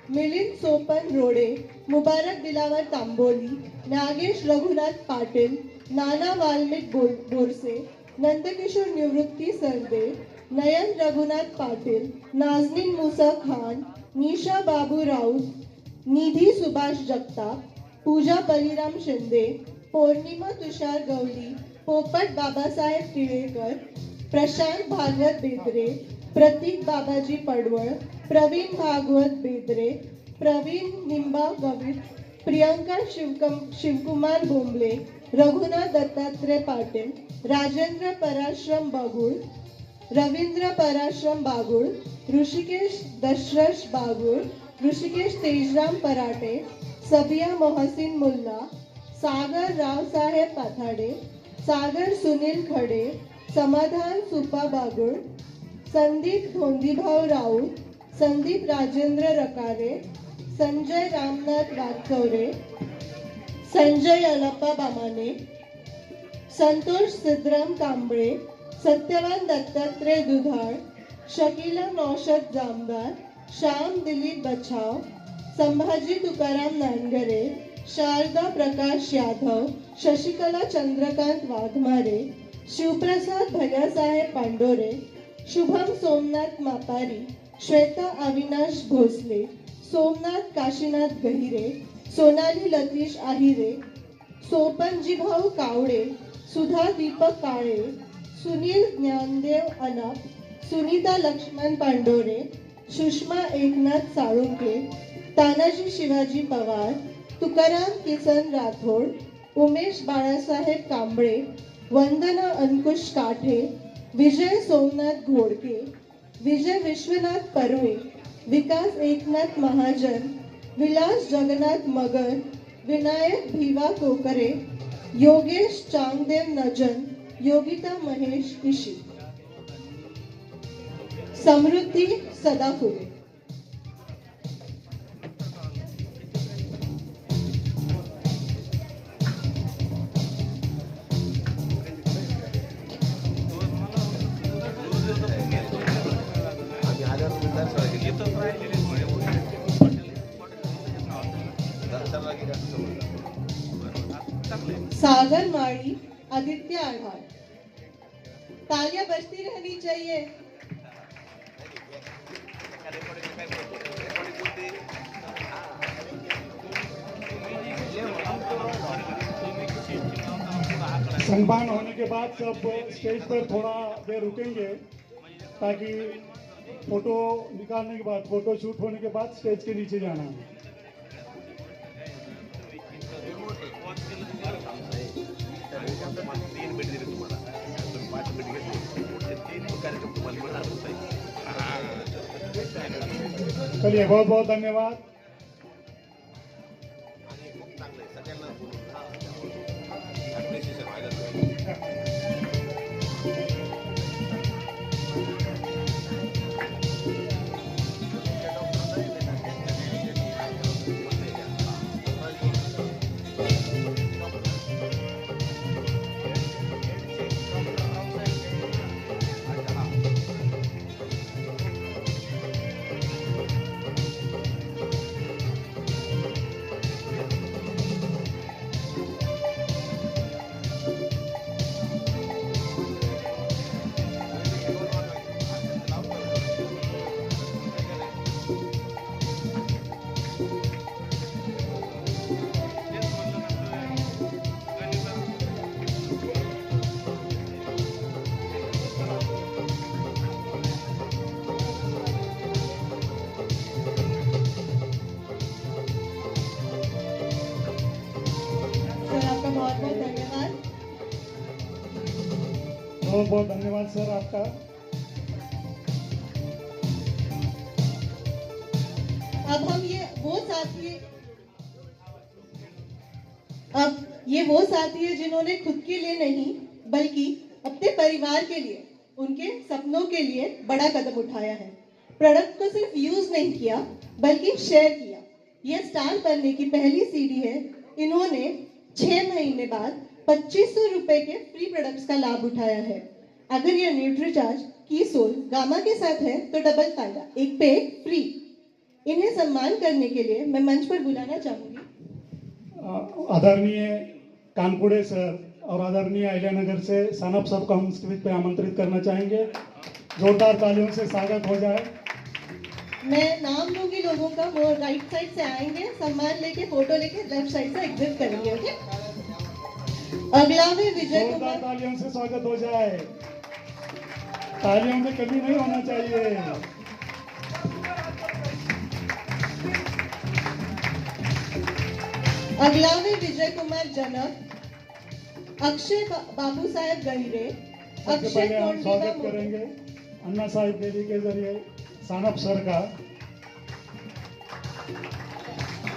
मिलिंद सोपन रोडे, मुबारक दिलावर तांबोली, नागेश रघुनाथ पाटील, नाना वाल्मिक बोरसे, नंदकिशोर निवृत्ती सरदे, नयन रघुनाथ पाटील, नाजनीन मूसा खान, निशा बाबू राऊत, निधी सुभाष जगताप, पूजा बलिराम शिंदे, पौर्णिमा तुषार गवली, पोपट बाबासाहेब टिळेकर, प्रशांत भागवत बेदरे, प्रतीक बाबाजी पडवळ, प्रवीण भागवत बेदरे, प्रवीण निंबा गवित, प्रियंका शिवकुमार बोंबले, रघुनाथ दत्तात्रय पाटील, राजेंद्र पराश्रम बागुळ, रवींद्र पराश्रम बागुळ, ऋषिकेश दशरथ बागुळ, ऋषिकेश तेजराम पराटे, सबिया मोहसिन मुल्ला, सागर रावसाहेब पाथाडे, सागर सुनील खडे, समाधान सुपा बागुळ, संदीप धोंदीभाऊ राऊत, संदीप राजेंद्र रकारे, संजय रामनाथ वागचौरे, संजय अलप्पा बामाने, संतोष सिद्धराम कांबळे, सत्यवान दत्तात्रय दुधाळ, शकीला नौशद जामदार, श्याम दिलीप बछाव, संभाजी तुकाराम नानगरे, शारदा प्रकाश यादव, शशिकला चंद्रकांत वाघमारे, शिवप्रसाद भैयासाहेब पांडोरे, शुभम सोमनाथ मापारी, श्वेता अविनाश भोसले, सोमनाथ काशीनाथ गहिरे, सोनाली लतीश आहिरे, सोपनजीभाऊ कावडे, सुधा दीपक काळे, सुनील ज्ञानदेव अनाप, सुनीता लक्ष्मण पांडोरे, सुषमा एकनाथ साळुंके, तानाजी शिवाजी पवार, तुकाराम किसन राठोड, उमेश बाळासाहेब कांबळे, वंदना अंकुश काठे, विजय सोमनाथ घोडके, विजय विश्वनाथ परवे, विकास एकनाथ महाजन, विलास जगन्नाथ मगर, विनायक भिवा कोकरे, योगेश चांगदेव नजन, योगिता महेश इशी, समृद्धी सदाफुले। सागर माड़ी, आदित्य आढ़ार। तालियां बजती रहनी चाहिए। सम्मान होने के बाद सब स्टेज पर थोड़ा देर रुकेंगे ताकि फोटो निकालने के बाद, फोटो शूट होने के बाद स्टेज के नीचे जाना है। चलिए, बहुत बहुत धन्यवाद। बहुत बहुत धन्यवाद सर आपका। अब ये वो साथी है जिन्होंने खुद के लिए नहीं बल्कि अपने परिवार के लिए उनके सपनों के लिए बड़ा कदम उठाया है। प्रोडक्ट को सिर्फ यूज नहीं किया बल्कि शेयर किया। यह स्टार बनने की पहली सीढ़ी है। इन्होंने 6 महीने बाद 2500 रुपए के फ्री प्रोडक्ट्स का लाभ उठाया है। अगर यह न्यूट्रीचार्ज, कीसोल, गामा के साथ है तो डबल फायदा, एक पे एक फ्री। इन्हें सम्मान करने के लिए मैं मंच पर बुलाना चाहूंगी आदरणीय कानपुड़े सर और आदरणीय अहिल्यानगर से सनप सर को हम स्टेज पे आमंत्रित करना चाहेंगे। जोरदार तालियों से स्वागत हो जाए। मैं नाम लूंगी लोगों का, वो राइट साइड से आएंगे, सम्मान लेके फोटो लेके लेफ्ट साइड से एग्जिट करेंगे। ओके, अगला है विजय जोरदार कुमार। तालियों से स्वागत हो जाए। तालियों में कमी नहीं होना चाहिए। अगला है विजय कुमार जनक, अक्षय बाबू साहेब गहिरे, सबसे अक्षय पहले हम कोंडिका स्वागत मोटे। करेंगे अन्ना साहिब देवी के जरिए सानप सर का।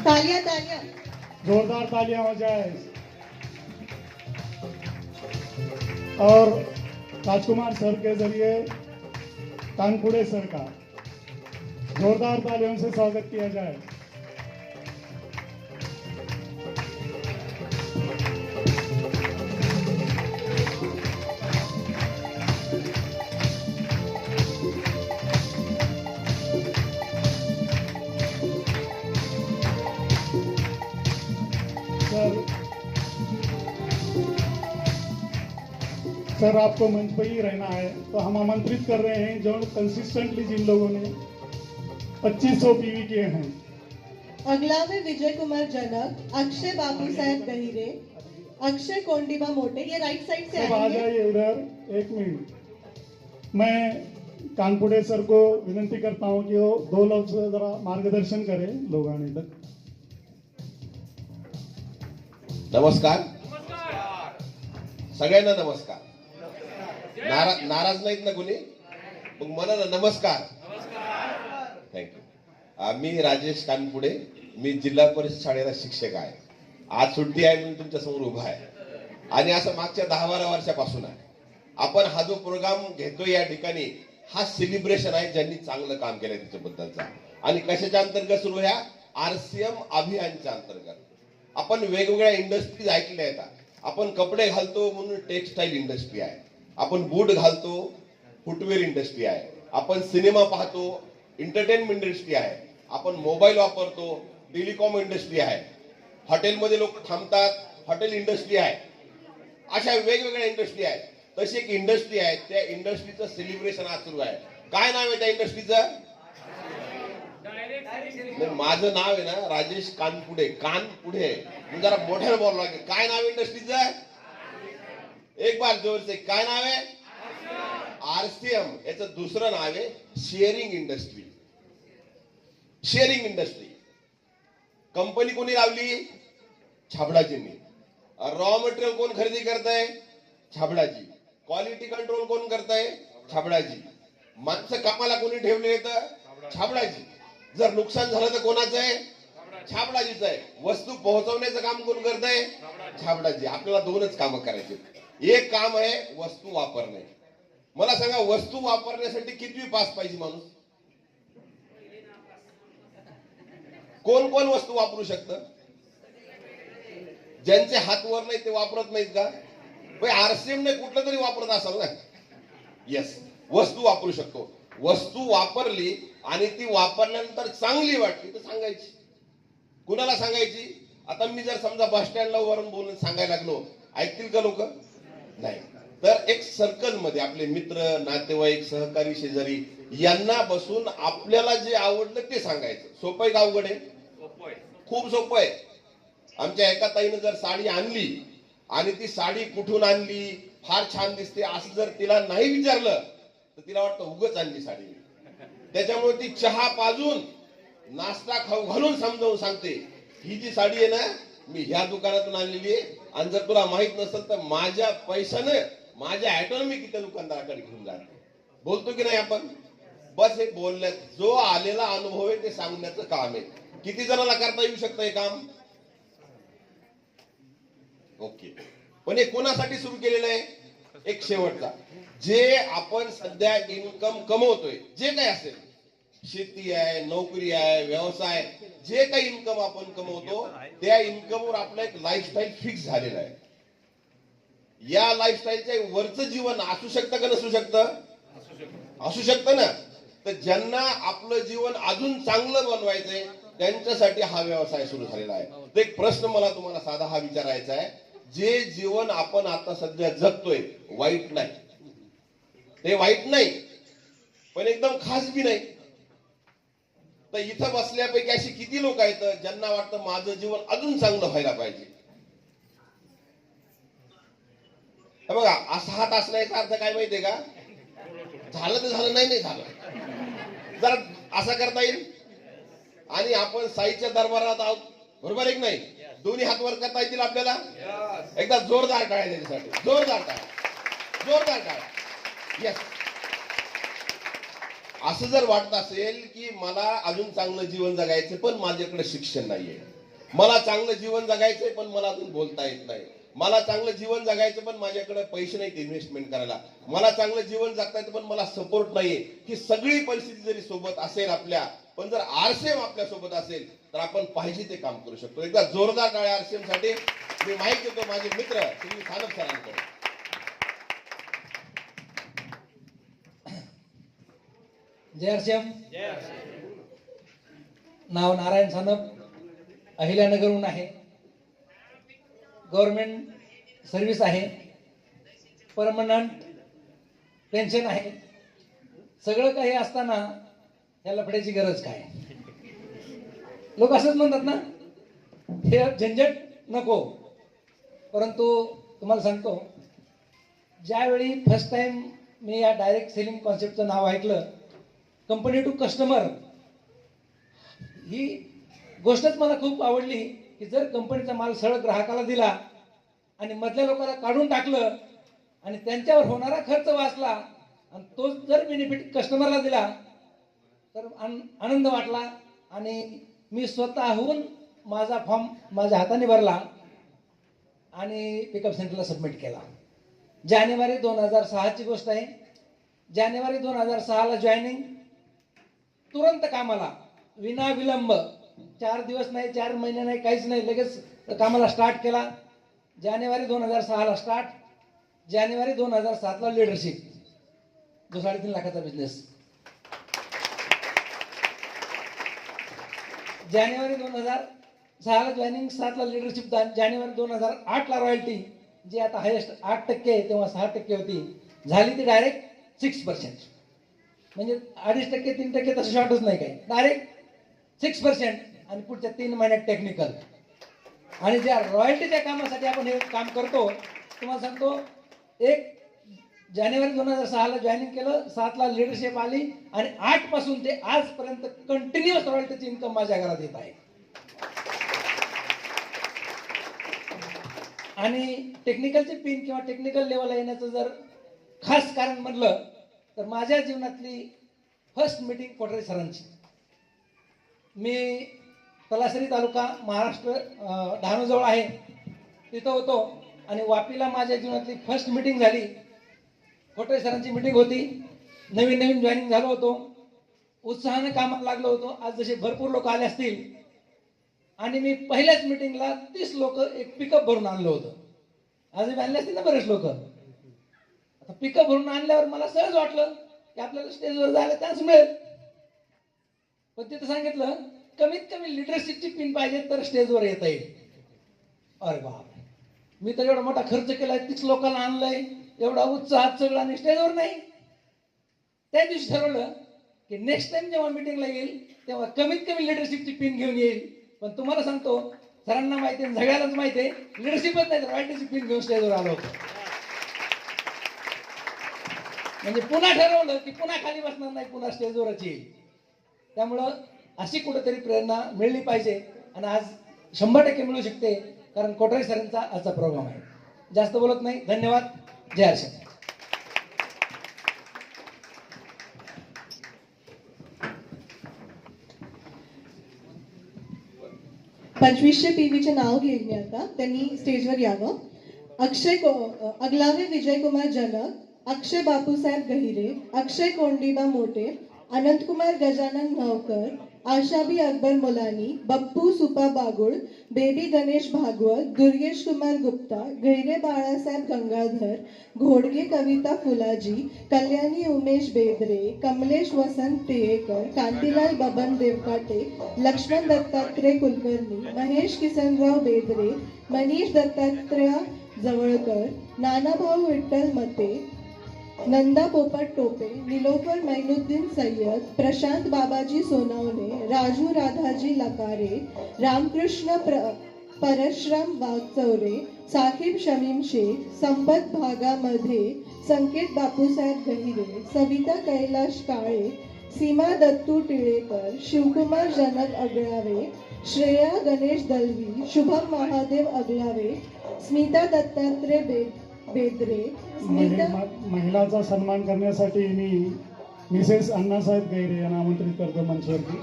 तालियां तालियां। जोरदार तालियां हो जाए। और राजकुमार सर के जरिए कानपुड़े सर का जोरदार तालियों से स्वागत किया जाए। सर आपको मंच पर ही रहना है, तो हम आमंत्रित कर रहे हैं जो कंसिस्टेंटली जिन लोगों ने 2500 पीवी किए हैं। अगला है विजय कुमार जनक, अक्षय बाबू साहेब गहिरे, अक्षय कोंडिबा मोटे। ये राइट साइड से सब आ आएंगे। जाइए इधर। एक मिनट, मैं कानपुड़े सर को विनंती करता हूं कि वो 2 लोग से जरा मार्गदर्शन करें लोग आने तक। नमस्कार सगळ्यांना नमस्कार। नाराज नाहीत ना कोणी? मग म्हणा ना नमस्कार। थँक्यू। मी राजेश कानपुडे, मी जिल्हा परिषद शाळेला शिक्षक आहे। आज सुट्टी आहे म्हणून तुमच्या समोर उभा आहे आणि असं मागच्या 10-12 वर्षापासून आहे। आपण हा जो प्रोग्राम घेतोय या ठिकाणी हा सेलिब्रेशन आहे ज्यांनी चांगलं काम केलंय त्याच्याबद्दलचा। आणि कशाच्या अंतर्गत सुरू आहे? आरसीएम अभियानच्या अंतर्गत। आपण वेगवेगळ्या इंडस्ट्रीज ऐकल्या आहेत। आपण कपडे घालतो म्हणून टेक्सटाईल इंडस्ट्री आहे, आपण बूट घालतो फुटवेअर इंडस्ट्री आहे, आपण सिनेमा पाहतो एंटरटेनमेंट इंडस्ट्री आहे, आपण मोबाईल वापरतो टेलिकॉम इंडस्ट्री आहे, हॉटेलमध्ये लोक थांबतात हॉटेल इंडस्ट्री आहे। अशा वेगवेगळ्या इंडस्ट्री आहेत। तशी एक इंडस्ट्री आहे, त्या इंडस्ट्रीचं सेलिब्रेशन आज सुरू आहे। काय नाव आहे त्या इंडस्ट्रीचं? माझं नाव आहे ना राजेश कानपुडे, कानपुडे जरा मोठ्याने बोलावं लागेल। काय नाव इंडस्ट्रीचं? एक बार जोर से, काय नाव आहे? आरसीएम। याचं दुसरं नाव आहे sharing industry. Sharing industry company कोणी लावली? छाबडाजींनी। रॉ मटेरियल कोण खरेदी करताय? छाबडाजी। क्वालिटी कंट्रोल कोण करताय? छाबडाजी। माणसं कामाला कोणी ठेवले आहेत? छाबडाजी। जर नुकसान झालं तर कोणाचं आहे? छाबडाजीचं आहे। वस्तू पोहोचवण्याचं काम कोण करतंय? छाबडाजी। आपल्याला 2च कामं करायची। एक काम आहे वस्तू वापरणे। मला सांगा वस्तू वापरण्यासाठी कितवी पास पाहिजे माणूस? कोण कोण वस्तू वापरू शकतं? ज्यांचे हात वर नाही ते वापरत नाहीत का? आरसीएम ने कुठलं तरी वापरत असाल ना? येस, वस्तू वापरू शकतो। वस्तू वापरली आणि ती वापरल्यानंतर चांगली वाटली तर सांगायची। कुणाला सांगायची? आता मी जर समजा बस स्टँडला वरून बोलून सांगायला लागलो, ऐकतील का लोक? नाही। तर एक सर्कल मध्ये आपले मित्र, नातेवाईक, सहकारी, शेजारी यांना बसून आपल्याला जे आवडलं ते सांगायचं। सोपं आहे का अवघड आहे? खूप सोपं आहे। आमच्या एका ताईने जर साडी आणली आणि ती साडी कुठून आणली, फार छान दिसते असं जर तिला नाही विचारलं तर तिला वाटतं उगाच आणली साडी। त्याच्यामुळे ती चहा पाजून नाश्ता खाऊ घालून समजावून सांगते, ही जी साडी आहे ना मी ह्या दुकानातून आणलेली आहे आणि जर तुला माहित नसेल तर माझ्या पैशाने माझ्या ऑटोनॉमी किती दुकानदाराकडे घेऊन जाते। बोलतो की नाही आपण? बस हे बोलण्यात जो आलेला अनुभव आहे ते सांगण्याचं काम आहे। किती जणांना करता येऊ शकतं हे काम? ओके, पण हे कोणासाठी सुरू केलेलं आहे? एक शेवटचा जे आपण सध्या इन्कम कमवतोय, जे काही असेल, शेती आहे, नोकरी आहे, व्यवसाय, जे काही इन्कम आपण कमवतो त्या इन्कमवर आपलं एक लाईफस्टाईल फिक्स झालेलं आहे. या लाईफस्टाईलच्या वरचं जीवन असू शकतं का नसू शकतं? असू शकतं ना. तर ज्यांना आपलं जीवन अजून चांगलं बनवायचंय त्यांच्यासाठी हा व्यवसाय सुरू झालेला आहे. तर एक प्रश्न मला तुम्हाला साधा हा विचारायचा आहे, जे जीवन आपण आता सध्या जगतोय वाईट नाही, ते वाईट नाही पण एकदम खास बी नाही. तर इथं बसल्यापैकी अशी किती लोक आहेत ज्यांना वाटतं माझं जीवन अजून चांगलं व्हायला पाहिजे? बघा, असा हात असण्याचा अर्थ काय माहितीये का? झालं तर झालं, नाही झालं, जरा असा करता येईल. आणि आपण साईच्या दरबारात आहोत, बरोबर एक नाही? दोन्ही हात वर करता येतील आपल्याला? एकदा जोरदार टाळ्या त्याच्यासाठी, जोरदार टाळ्या, जोरदार टाळ्या. यस. असं जर वाटत असेल की मला अजून चांगलं जीवन जगायचं पण माझ्याकडे शिक्षण नाहीये, मला चांगलं जीवन जगायचंय पण मला अजून बोलता येत नाही, मला चांगलं जीवन जगायचं पण माझ्याकडे पैसे नाहीत इन्व्हेस्टमेंट करायला, मला चांगलं जीवन जगता येतं पण मला सपोर्ट नाहीये, ही सगळी परिस्थिती जरी सोबत असेल आपल्या, पण जर आरसीएम आपल्या सोबत असेल तर आपण पाहिजे ते काम करू शकतो. एकदा जोरदार टाळ्या आरसीएम साठी. मी माहिती देतो माझे मित्र श्री सानप सरांकडे. जय आरसीएम. नाव नारायण सानप, अहिल्यानगरहून आहे. गव्हर्नमेंट सर्व्हिस आहे, परमनंट पेन्शन आहे. सगळं काही असताना या लफड्याची गरज काय? लोक असंच म्हणतात ना, हे झंझट नको. परंतु तुम्हाला सांगतो, ज्यावेळी फर्स्ट टाइम मी या डायरेक्ट सेलिंग कॉन्सेप्टचं नाव ऐकलं, कंपनी टू कस्टमर, ही गोष्टच मला खूप आवडली की जर कंपनीचा माल सरळ ग्राहकाला दिला आणि मधल्या लोकांना काढून टाकलं आणि त्यांच्यावर होणारा खर्च वाचला आणि तो जर बेनिफिट कस्टमरला दिला तर आनंद वाटला. आणि मी स्वतःहून माझा फॉर्म माझ्या हाताने भरला आणि पिकअप सेंटरला सबमिट केला. जानेवारी 2006ची गोष्ट आहे. जानेवारी 2006ला जॉईनिंग, तुरंत कामाला, विना विलंब, 4 दिवस नाही, 4 महिने नाही, काहीच नाही, लगेच कामाला स्टार्ट केला. जानेवारी 2006ला स्टार्ट, जानेवारी 2007ला लिडरशिप, जो 3.5 लाखाचा बिझनेस. जानेवारी 2006ला जॉईनिंग, 7ला लिडरशिप, जानेवारी 2008ला रॉयल्टी, जी आता हायेस्ट 8% आहे, तेव्हा 6% होती, झाली ती डायरेक्ट 6%. म्हणजे 2.5%, 3% तसं शॉर्टच नाही काही, डायरेक्ट 6%. आणि पुढच्या 3 महिन्यात टेक्निकल. आणि ज्या रॉयल्टीच्या कामासाठी आपण हे काम करतो, तुम्हाला सांगतो, 1 जानेवारी 2006ला जॉईनिंग केलं, 7ला लिडरशिप आली आणि 8 पासून ते आजपर्यंत कंटिन्युअस रॉयल्टीची इन्कम माझ्या घरात येत आहे. आणि टेक्निकलचे पिन किंवा टेक्निकल लेवलला येण्याचं जर खास कारण म्हटलं तर माझ्या जीवनातली फर्स्ट मीटिंग कोठारे सरांची. मी तलासरी तालुका, महाराष्ट्र, डहाणूजवळ आहे, तिथं होतो आणि वापीला माझ्या जीवनातली फर्स्ट मीटिंग झाली. कोठारे सरांची मीटिंग होती. नवीन जॉईनिंग झालो होतो, उत्साहाने कामाला लागलो होतो. आज जसे भरपूर लोक आले असतील. आणि मी पहिल्याच मीटिंगला 30 लोक एक पिकअप भरून आणलं होतं. आज आणले असतील ना बरेच लोक. आता पिकअप भरून आणल्यावर मला सहज वाटलं की आपल्याला स्टेजवर जायला चान्स मिळेल. पण तिथं सांगितलं कमीत कमी लिडरशिपची पिन पाहिजे तर स्टेजवर येता येईल. अरे बाप, मी तर एवढा मोठा खर्च केलाय, 30 लोकांना आणलंय, एवढा उत्साहात सगळं, आणि स्टेजवर नाही. त्या दिवशी ठरवलं की नेक्स्ट टाइम जेव्हा मीटिंगला येईल तेव्हा कमीत कमी लिडरशिपची पिन घेऊन येईल. पण तुम्हाला सांगतो, सरांना माहिती आहे, सगळ्यांनाच माहिती आहे, लिडरशिपच नाही तर रॉयल्टीची पिन घेऊन स्टेजवर आलो होतो. म्हणजे पुन्हा ठरवलं की पुन्हा खाली बसणार नाही, पुन्हा स्टेजवरच येईल. त्यामुळं अशी कुठेतरी प्रेरणा मिळली पाहिजे. आणि आज 100% मिळू शकते, कारण कोठारे सरांचा आजचा प्रोग्राम आहे. जास्त बोलत नाही, धन्यवाद. जय आरसीएम. 2500 पीव्हीचे नाव घेण्यात त्यांनी स्टेजवर यावं. अगलावे विजयकुमार जनक, अक्षय बापूसाहेब गहिरे, अक्षय कोंडीबा मोटे, अनंतकुमार गजानन नवकर, आशाबी अकबर मोलानी, बप्पू सुपा बागुळ, बेबी गणेश भागवत, दुर्गेश कुमार गुप्ता, गहिरे बाळासाहेब गंगाधर, घोडगे कविता फुलाजी, कल्याणी उमेश बेदरे, कमलेश वसंत टिळेकर, कांतीलाल बबन देवकाटे, लक्ष्मण दत्तात्रय कुलकर्णी, महेश किसनराव बेदरे, मनीष दत्तात्रय जवळकर, नानाभाऊ विठ्ठल मते, नंदा पोपट टोपे, निलोफर मैनुद्दीन सय्यद, प्रशांत बाबाजी सोनावणे, राजू राधाजी लकारे, रामकृष्ण परशुराम वागचौरे, साकिब शमीम शेख, संपत भागामध्ये संकेत बापूसाहेब गहिरे, सविता कैलाश काळे, सीमा दत्तू टिळेकर, शिवकुमार जनक अगळावे, श्रेया गणेश दलवी, शुभम महादेव अगळावे, स्मिता दत्तात्रय बेदरे, महिलाचा सन्मान करण्यासाठी मी मिसेस अण्णासाहेब गैरे यांना आमंत्रित करतो मंचवरती.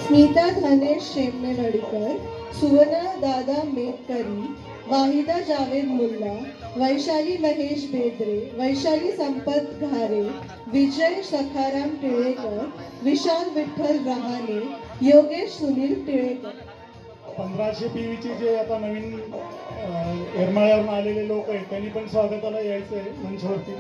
स्मिता धनेश शेमनेवाडीकर, सुवर्णा दादा मेटकरी, वाहिदा जावेद मुल्ला, वैशाली महेश बेदरे, वैशाली संपत घारे, विजय सखाराम टिळेकर, विशाल विठ्ठल रहाणे, योगेश सुनील टिळेकर. 1500 PVचे जे आता नवीन येरमाळ्यावरून आलेले लोक आहेत त्यांनी पण स्वागताला यायचं आहे मंचवरती.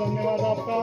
धन्यवाद आपका.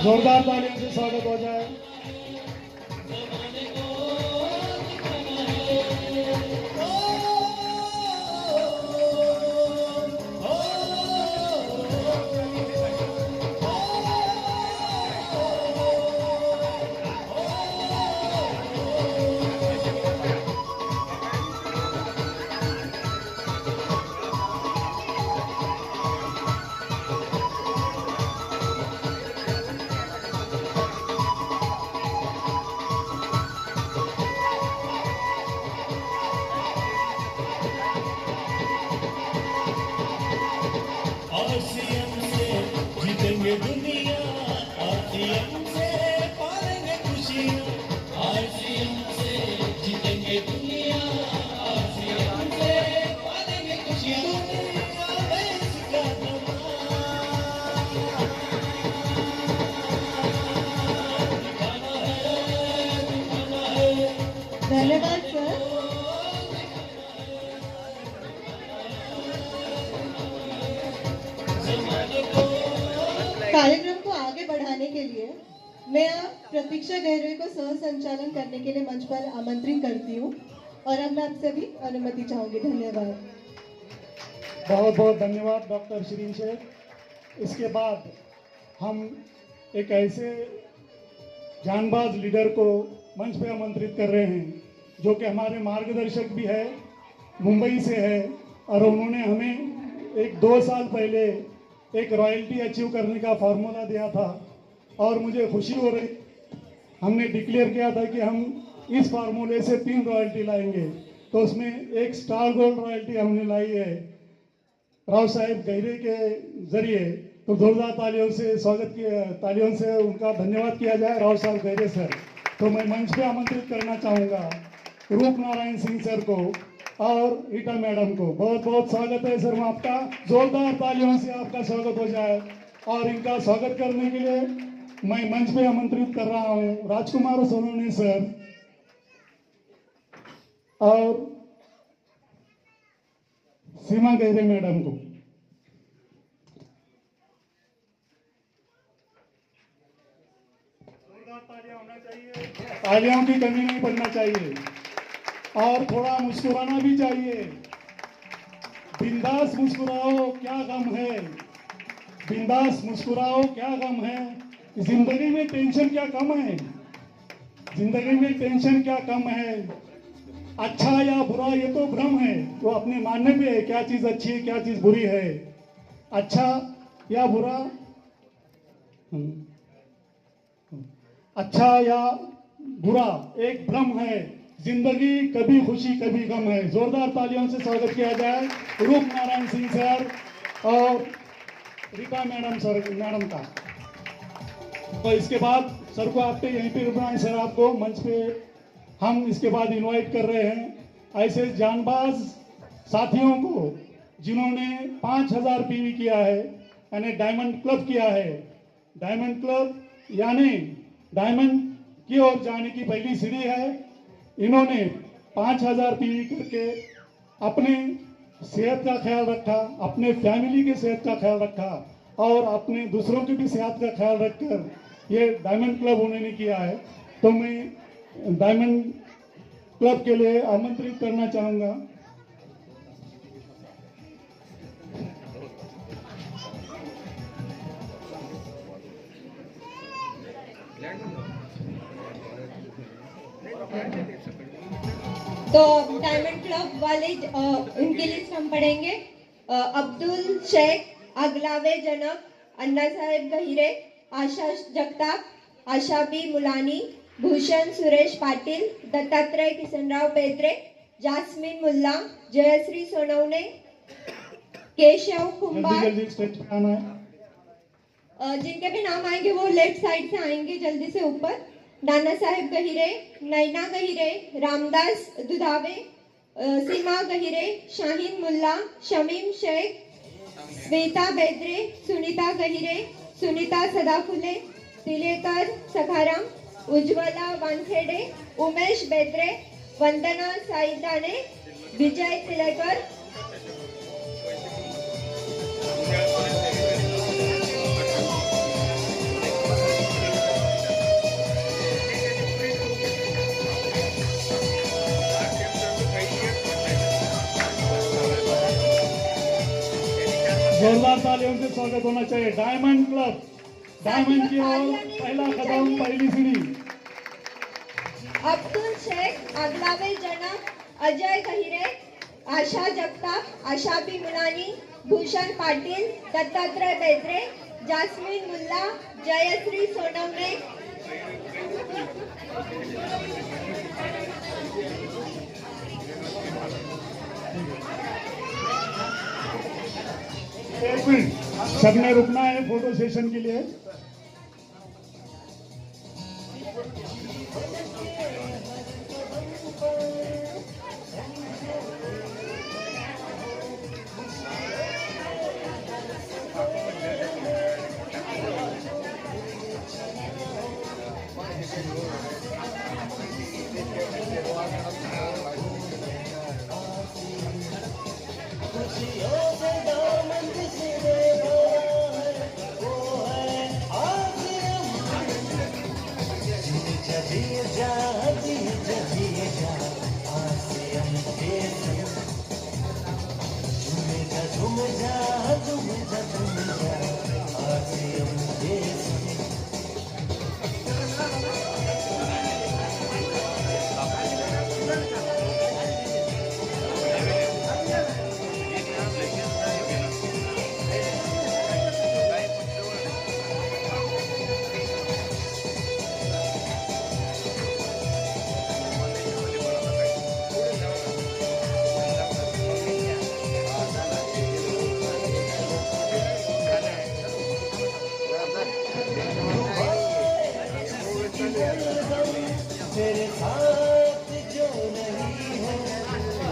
जोरदार तालियों से स्वागत हो जाए. धन्यवाद सर. कार्यक्रम को आगे बढ़ाने के लिए मैं आप प्रतीक्षा गहरे को सह संचालन करने के लिए मंच पर आमंत्रित करती हूँ और अब मैं आपसे भी अनुमति चाहूंगी. धन्यवाद. बहुत बहुत धन्यवाद डॉक्टर शिरीन शेख. इसके बाद हम एक ऐसे जानबाज लीडर को मंच पे आमंत्रित कर रहे हैं जो कि हमारे मार्गदर्शक भी है, मुंबई से है और उन्होंने हमें 1-2 साल पहले एक रॉयल्टी अचीव करने का फार्मूला दिया था और मुझे खुशी हो रही. हमने डिक्लेयर किया था कि हम इस फार्मूले से 3 रॉयल्टी लाएंगे। तो उसमें एक स्टार गोल्ड रॉयल्टी हमने लाई है राव साहेब गहरे के जरिए। तो जोरदार तालियों से स्वागत किया, तालियों से उनका धन्यवाद किया जाए राव साहब गहरे सर। तो मैं मंच पे आमंत्रित करना चाहूँगा रूप नारायण सिंह सर को और रीटा मैडम को। बहुत बहुत स्वागत है सर आपका, जोरदार तालियों से आपका स्वागत हो जाए। और इनका स्वागत करने के लिए मैं मंच पे आमंत्रित कर रहा हूँ राजकुमार सोनोने सर और सीमा गहरे मैडम को। तालियों की कमी नहीं पड़ना चाहिए और थोड़ा मुस्कुराना भी चाहिए। बिंदास मुस्कुराओ क्या गम है, बिंदास मुस्कुराओ क्या गम है। जिंदगी में टेंशन क्या कम है, जिंदगी में टेंशन क्या कम है। अच्छा या बुरा ये तो भ्रम है, वो अपने मानने पे है क्या चीज अच्छी है क्या चीज बुरी है। अच्छा या बुरा, अच्छा या बुरा एक भ्रम है। जिंदगी कभी खुशी कभी गम है। जोरदार तालियों से स्वागत किया जाए रूप नारायण सिंह सर और रीता मैडम का। तो इसके बाद सर को आपके यहीं पे रुकना है सर, आपको मंच पे हम इसके बाद इनवाइट कर रहे हैं ऐसे जानबाज साथियों को जिन्होंने 5000 पीवी किया है, यानी डायमंड क्लब किया है। डायमंड क्लब यानी डायमंड की ओर जाने की पहली सीढ़ी है। इन्होंने 5000 पीवी करके अपने सेहत का ख्याल रखा, अपने फैमिली की सेहत का ख्याल रखा और अपने दूसरों की भी सेहत का ख्याल रखकर ये डायमंड क्लब उन्होंने किया है। तो मैं डायमंड क्लब के लिए आमंत्रित करना चाहूंगा तो डायमंड क्लब वाले उनकी लिस्ट हम पढ़ेंगे। अब्दुल शेख, अगलावे जनक, अन्ना साहेब गहिरे, आशा जगताप, आशाबी मुलानी, भूषण सुरेश पाटिल, दत्तात्रय किसनराव पेत्रे, जास्मिन मुल्ला, जयश्री सोनवणे, केशव कुंभार। जिनके भी नाम आएंगे वो लेफ्ट साइड से आएंगे जल्दी से ऊपर। नाना साहेब गहिरे, नैना गहिरे, रामदास दुधावे, सीमा गहिरे, शाहीन मुल्ला, शमीम शेख, श्वेता बेद्रे, सुनीता गहिरे, सुनीता सदाफुले, तिलेकर सखाराम, उज्ज्वला वानखेडे, उमेश बेद्रे, वंदना साईदाने, विजय तिलेकर। जोरदार तालियों से स्वागत होना चाहिए। डायमंड क्लब, डायमंड की ओर पहला कदम, पहली सीढ़ी। अब्दुल शेख, अगलावे जनक, अजय गहिरे, आशा जगताप, आशाबी मुलानी, भूषण पाटिल, दत्तात्रय बेद्रे, जास्मिन मुल्ला, जयश्री सोनवणे। एक मिनट, सबने रुकना है फोटो सेशन के लिए। तेरे साथ जो नहीं हो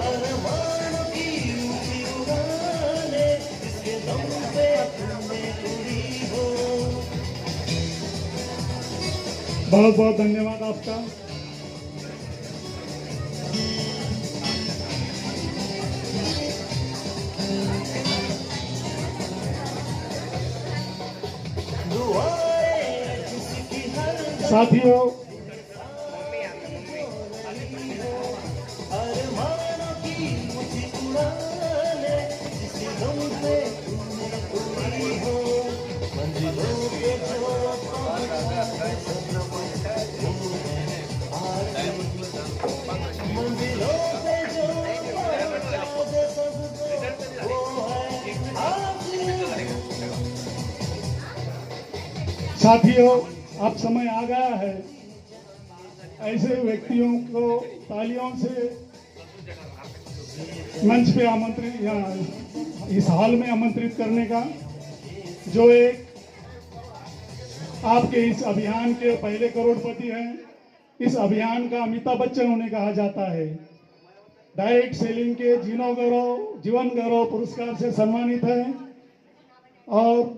अरमानों की ऊंची उड़ाने इसके दम पे तुमने उड़ी हो। बहुत बहुत धन्यवाद आपका। साथियों, साथियों, अब समय आ गया है ऐसे व्यक्तियों को तालियों से मंच पे आमंत्रित या इस हॉल में आमंत्रित करने का, जो एक आपके इस अभियान के पहले करोड़पति हैं। इस अभियान का अमिताभ बच्चन उन्हें कहा जाता है। डायरेक्ट सेलिंग के जीवन गौरव पुरस्कार से सम्मानित है और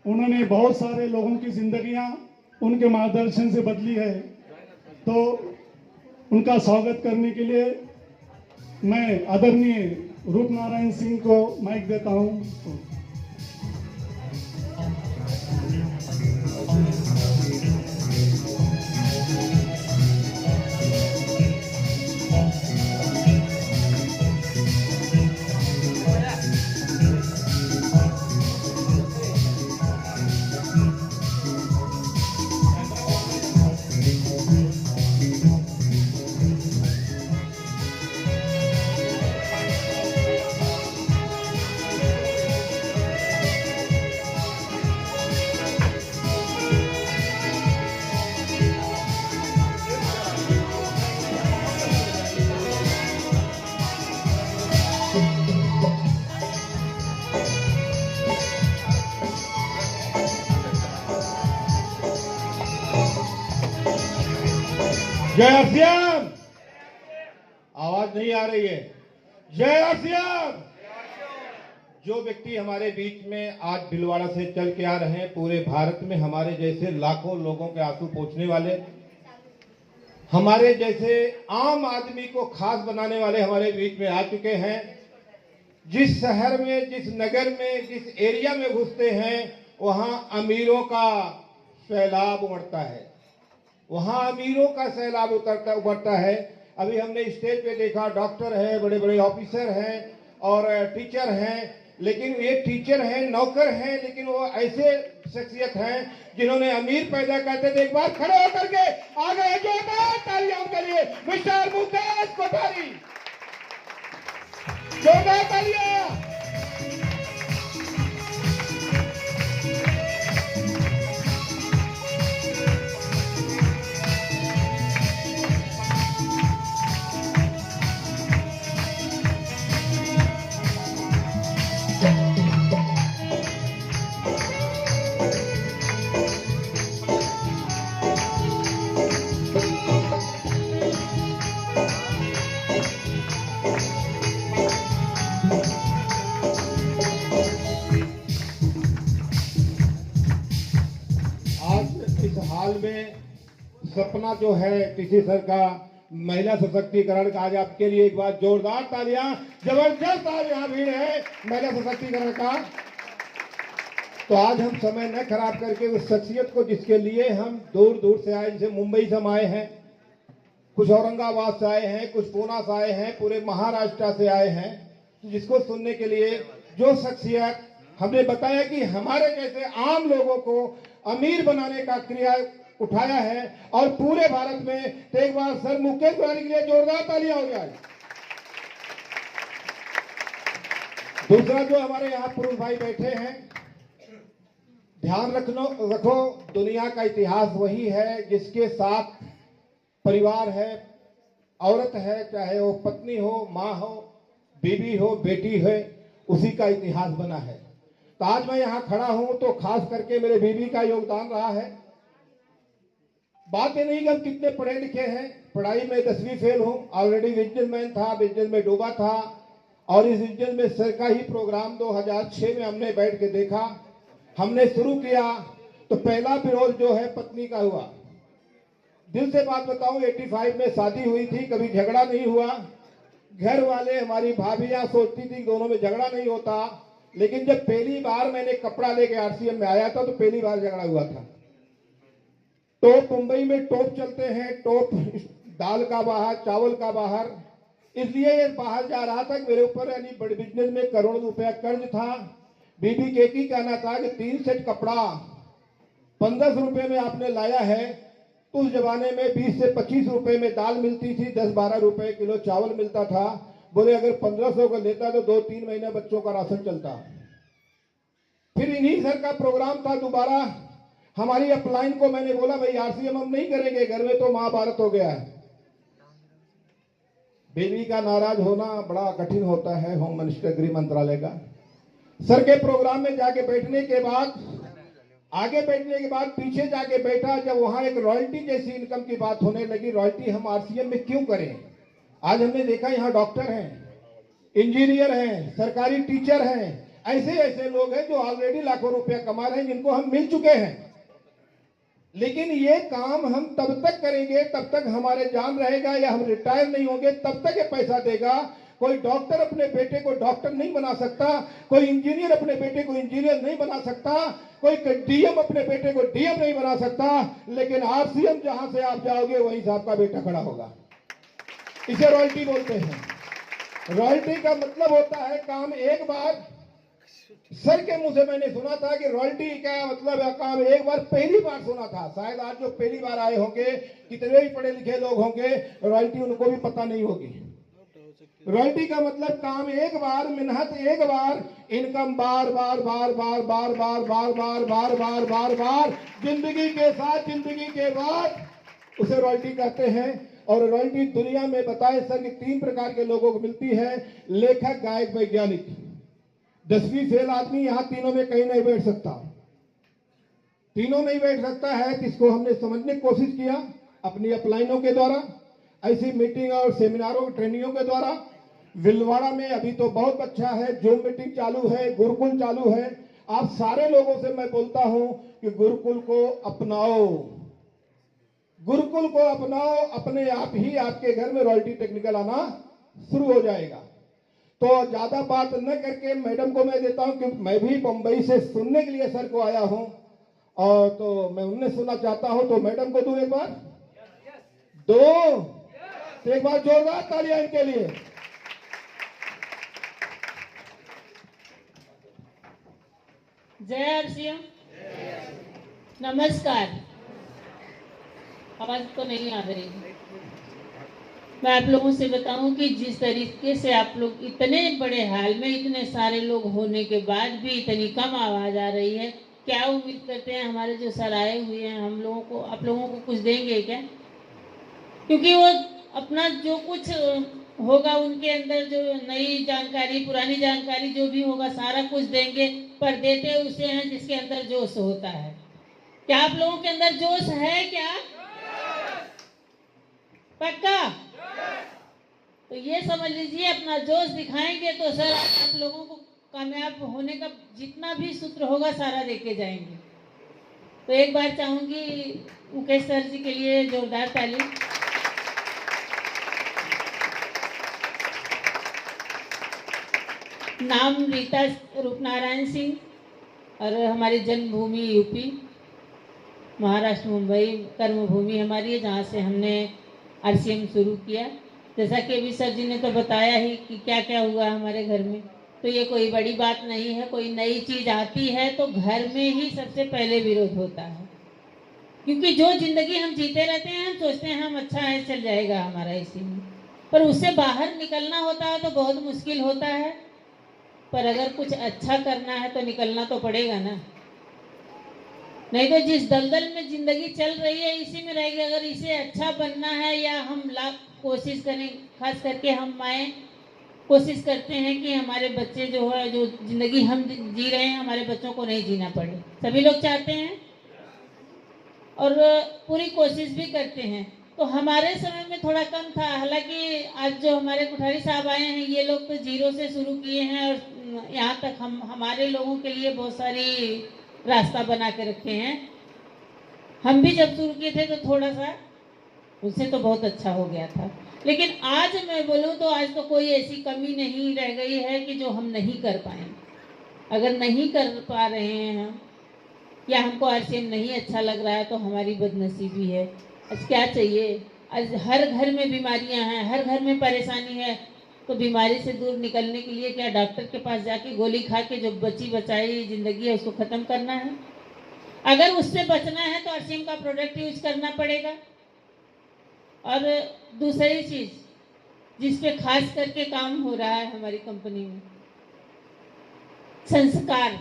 उन्होंने बहुत सारे लोगों की जिंदगियां उनके मार्गदर्शन से बदली है। तो उनका स्वागत करने के लिए मैं आदरणीय रूपनारायण सिंह को माइक देता हूं। जय आरसीएम। आवाज नहीं आ रही है। जय आरसीएम। जो व्यक्ति हमारे बीच में आज भीलवाड़ा से चल के आ रहे हैं, पूरे भारत में हमारे जैसे लाखों लोगों के आंसू पोंछने वाले, हमारे जैसे आम आदमी को खास बनाने वाले हमारे बीच में आ चुके हैं। जिस शहर में, जिस नगर में, जिस एरिया में घुसते हैं, वहां अमीरों का सैलाब उमड़ता है, वहां अमीरों का सैलाब उमड़ता है। अभी हमने स्टेज पे देखा, डॉक्टर है, बड़े बड़े ऑफिसर हैं और टीचर हैं, लेकिन ये टीचर हैं, नौकर हैं, लेकिन वो ऐसे शख्सियत हैं जिन्होंने अमीर पैदा करते थे। एक बार खड़े होकर के आ गए, जोरदार तालियां के लिए मिस्टर मुकेश कोठारी, जोरदार तालियां। सपना जो है किसी सर का महिला सशक्तिकरण का, आज आपके लिए एक बार जोरदार तालियां, जबरदस्त आज यहाँ भीड़ है महिला सशक्तिकरण का। तो आज हम समय न खराब करके उस शख्सियत को, जिसके लिए हम दूर दूर से आए, जैसे मुंबई से हम आए हैं, कुछ औरंगाबाद से आए हैं, कुछ पूना से आए हैं, पूरे महाराष्ट्र से आए हैं, जिसको सुनने के लिए जो शख्सियत हमने बताया कि हमारे जैसे आम लोगों को अमीर बनाने का क्रिया उठाया है और पूरे भारत में। तो एक बार सर मुकेश कोठारी के लिए जोरदार तालियां हो जाए। दूसरा जो हमारे यहाँ पुरुष भाई बैठे हैं, ध्यान रखो, दुनिया का इतिहास वही है जिसके साथ परिवार है, औरत है, चाहे वो पत्नी हो, माँ हो, बीवी हो, बेटी है, उसी का इतिहास बना है। तो आज मैं यहाँ खड़ा हूं तो खास करके मेरे बीवी का योगदान रहा है। बात ये नहीं कि हम कितने पढ़े लिखे हैं, पढ़ाई में 10वीं फेल हूँ, ऑलरेडी बिजनेसमैन था, बिजनेस में डूबा था, और इस बिजनेस में सर का ही प्रोग्राम 2006 में हमने बैठ के देखा। हमने शुरू किया तो पहला विरोध जो है पत्नी का हुआ। दिल से बात बताऊं, 85 में शादी हुई थी, कभी झगड़ा नहीं हुआ। घर वाले, हमारी भाभियां सोचती थी दोनों में झगड़ा नहीं होता, लेकिन जब पहली बार मैंने कपड़ा लेके आरसीएम में आया था तो पहली बार झगड़ा हुआ था। टोप मुंबई में टोप चलते हैं, टोप दाल का बाहर, चावल का बाहर, इसलिए ये बाहर जा रहा था कि मेरे ऊपर यानी बड़े बिजनेस में करोड़ों रुपया कर्ज था। बीबी के की कहना था कि 3 सेट कपड़ा 1500 रुपए में आपने लाया है, तो उस जमाने में 20 से 25 रुपए में दाल मिलती थी, 10-12 रुपए किलो चावल मिलता था। बोले अगर 1500 का लेता तो 2-3 महीने बच्चों का राशन चलता। फिर इन्हीं सर का प्रोग्राम था। दोबारा हमारी अपलाइन को मैंने बोला भाई आरसीएम हम नहीं करेंगे, घर में तो महाभारत हो गया है। बेबी का नाराज होना बड़ा कठिन होता है, होम मिनिस्टर गृह मंत्रालय का। सर के प्रोग्राम में जाके बैठने के बाद, आगे बैठने के बाद पीछे जाके बैठा, जब वहां एक रॉयल्टी जैसी इनकम की बात होने लगी, रॉयल्टी हम आरसीएम में क्यों करें। आज हमने देखा यहाँ डॉक्टर हैं, इंजीनियर हैं, सरकारी टीचर हैं, ऐसे ऐसे लोग हैं जो ऑलरेडी लाखों रुपया कमा रहे हैं, जिनको हम मिल चुके हैं। लेकिन ये काम हम तब तक करेंगे तब तक हमारे जान रहेगा, या हम रिटायर नहीं होंगे तब तक ये पैसा देगा। कोई डॉक्टर अपने बेटे को डॉक्टर नहीं बना सकता, कोई इंजीनियर अपने बेटे को इंजीनियर नहीं बना सकता, कोई डीएम अपने बेटे को डीएम नहीं बना सकता, लेकिन आरसीएम जहां से आप जाओगे वहीं से आपका बेटा खड़ा होगा। इसे रॉयल्टी बोलते हैं। रॉयल्टी का मतलब होता है काम एक बार। सर के मुंह से मैंने सुना था कि रॉयल्टी का मतलब है काम एक बार, पहली बार सुना था। शायद आज जो पहली बार आए होंगे, कितने भी पढ़े लिखे लोग होंगे, रॉयल्टी उनको भी पता नहीं होगी। रॉयल्टी का मतलब काम एक बार, मेहनत एक बार, इनकम बार बार बार बार बार बार बार बार बार बार बार बार, जिंदगी के साथ, जिंदगी के बाद, उसे रॉयल्टी कहते हैं। और रॉयल्टी दुनिया में बताए सर कि 3 प्रकार के लोगों को मिलती है, लेखक, गायक, वैज्ञानिक। 10वीं फेल आदमी यहाँ तीनों में कहीं नहीं बैठ सकता, तीनों नहीं बैठ सकता है। किसको हमने समझने की कोशिश किया अपनी अपलाइनों के द्वारा, ऐसी मीटिंग और सेमिनारों, ट्रेनिंगों के द्वारा। विलवाड़ा में अभी तो बहुत अच्छा है, जूम मीटिंग चालू है, गुरुकुल चालू है। आप सारे लोगों से मैं बोलता हूं कि गुरुकुल को अपनाओ, गुरुकुल को अपनाओ, अपने आप ही आपके घर में रॉयल्टी टेक्निकल आना शुरू हो जाएगा। तो ज्यादा बात न करके मैडम को मैं देता हूं, क्योंकि मैं भी बंबई से सुनने के लिए सर को आया हूं, और तो मैं उन्हें सुनना चाहता हूं। तो मैडम को दूं एक बार, दो, तो एक बार जोरदार तालियां इनके लिए। जय आरसीएम। नमस्कार। आवाज तो नहीं आ रही। मैं आप लोगों से बताऊं कि जिस तरीके से आप लोग इतने बड़े हाल में, इतने सारे लोग होने के बाद भी इतनी कम आवाज आ रही है, क्या उम्मीद करते हैं हमारे जो सर आए हुए हैं, हम लोगों को, आप लोगों को कुछ देंगे क्या? क्योंकि वो अपना जो कुछ होगा उनके अंदर, जो नई जानकारी, पुरानी जानकारी जो भी होगा सारा कुछ देंगे, पर देते उसे हैं जिसके अंदर जोश होता है। क्या आप लोगों के अंदर जोश है क्या? पक्का? तो ये समझ लीजिए, अपना जोश दिखाएंगे तो सर आप लोगों को कामयाब होने का जितना भी सूत्र होगा सारा देके जाएंगे। तो एक बार चाहूंगी मुकेश सर जी के लिए जोरदार ताली। नाम रीता रूपनारायण सिंह और हमारी जन्मभूमि यूपी, महाराष्ट्र, मुंबई कर्मभूमि हमारी है, जहाँ से हमने आरसीएम शुरू किया। जैसा कि अभी सर जी ने तो बताया ही कि क्या क्या हुआ हमारे घर में। तो ये कोई बड़ी बात नहीं है। कोई नई चीज़ आती है तो घर में ही सबसे पहले विरोध होता है, क्योंकि जो जिंदगी हम जीते रहते हैं हम सोचते हैं हम अच्छा है, चल जाएगा हमारा इसी में, पर उससे बाहर निकलना होता है तो बहुत मुश्किल होता है। पर अगर कुछ अच्छा करना है तो निकलना तो पड़ेगा ना, नहीं तो जिस दलदल में जिंदगी चल रही है इसी में रहेगी। अगर इसे अच्छा बनना है, या हम लाख कोशिश करें, खास करके हम माएँ कोशिश करते हैं कि हमारे बच्चे जो है, जो जिंदगी हम जी रहे हैं हमारे बच्चों को नहीं जीना पड़े, सभी लोग चाहते हैं। और पूरी कोशिश भी करते हैं। तो हमारे समय में थोड़ा कम था, हालांकि आज जो हमारे कोठारी साहब आए हैं ये लोग तो जीरो से शुरू किए हैं और यहाँ तक हमारे लोगों के लिए बहुत सारी रास्ता बना के रखे हैं। हम भी जब शुरू किए थे तो थोड़ा सा उससे तो बहुत अच्छा हो गया था, लेकिन आज मैं बोलूँ तो आज तो कोई ऐसी कमी नहीं रह गई है कि जो हम नहीं कर पाए। अगर नहीं कर पा रहे हैं हम या हमको आरसीएम नहीं अच्छा लग रहा है तो हमारी बदनसीबी है। आज क्या चाहिए, आज हर घर में बीमारियां हैं, हर घर में परेशानी है, तो बीमारी से दूर निकलने के लिए क्या डॉक्टर के पास जाके गोली खा के जो बची बचाई जिंदगी है उसको ख़त्म करना है? अगर उससे बचना है तो आरसीएम का प्रोडक्ट यूज करना पड़ेगा। और दूसरी चीज़ जिस पे खास करके काम हो रहा है हमारी कंपनी में, संस्कार।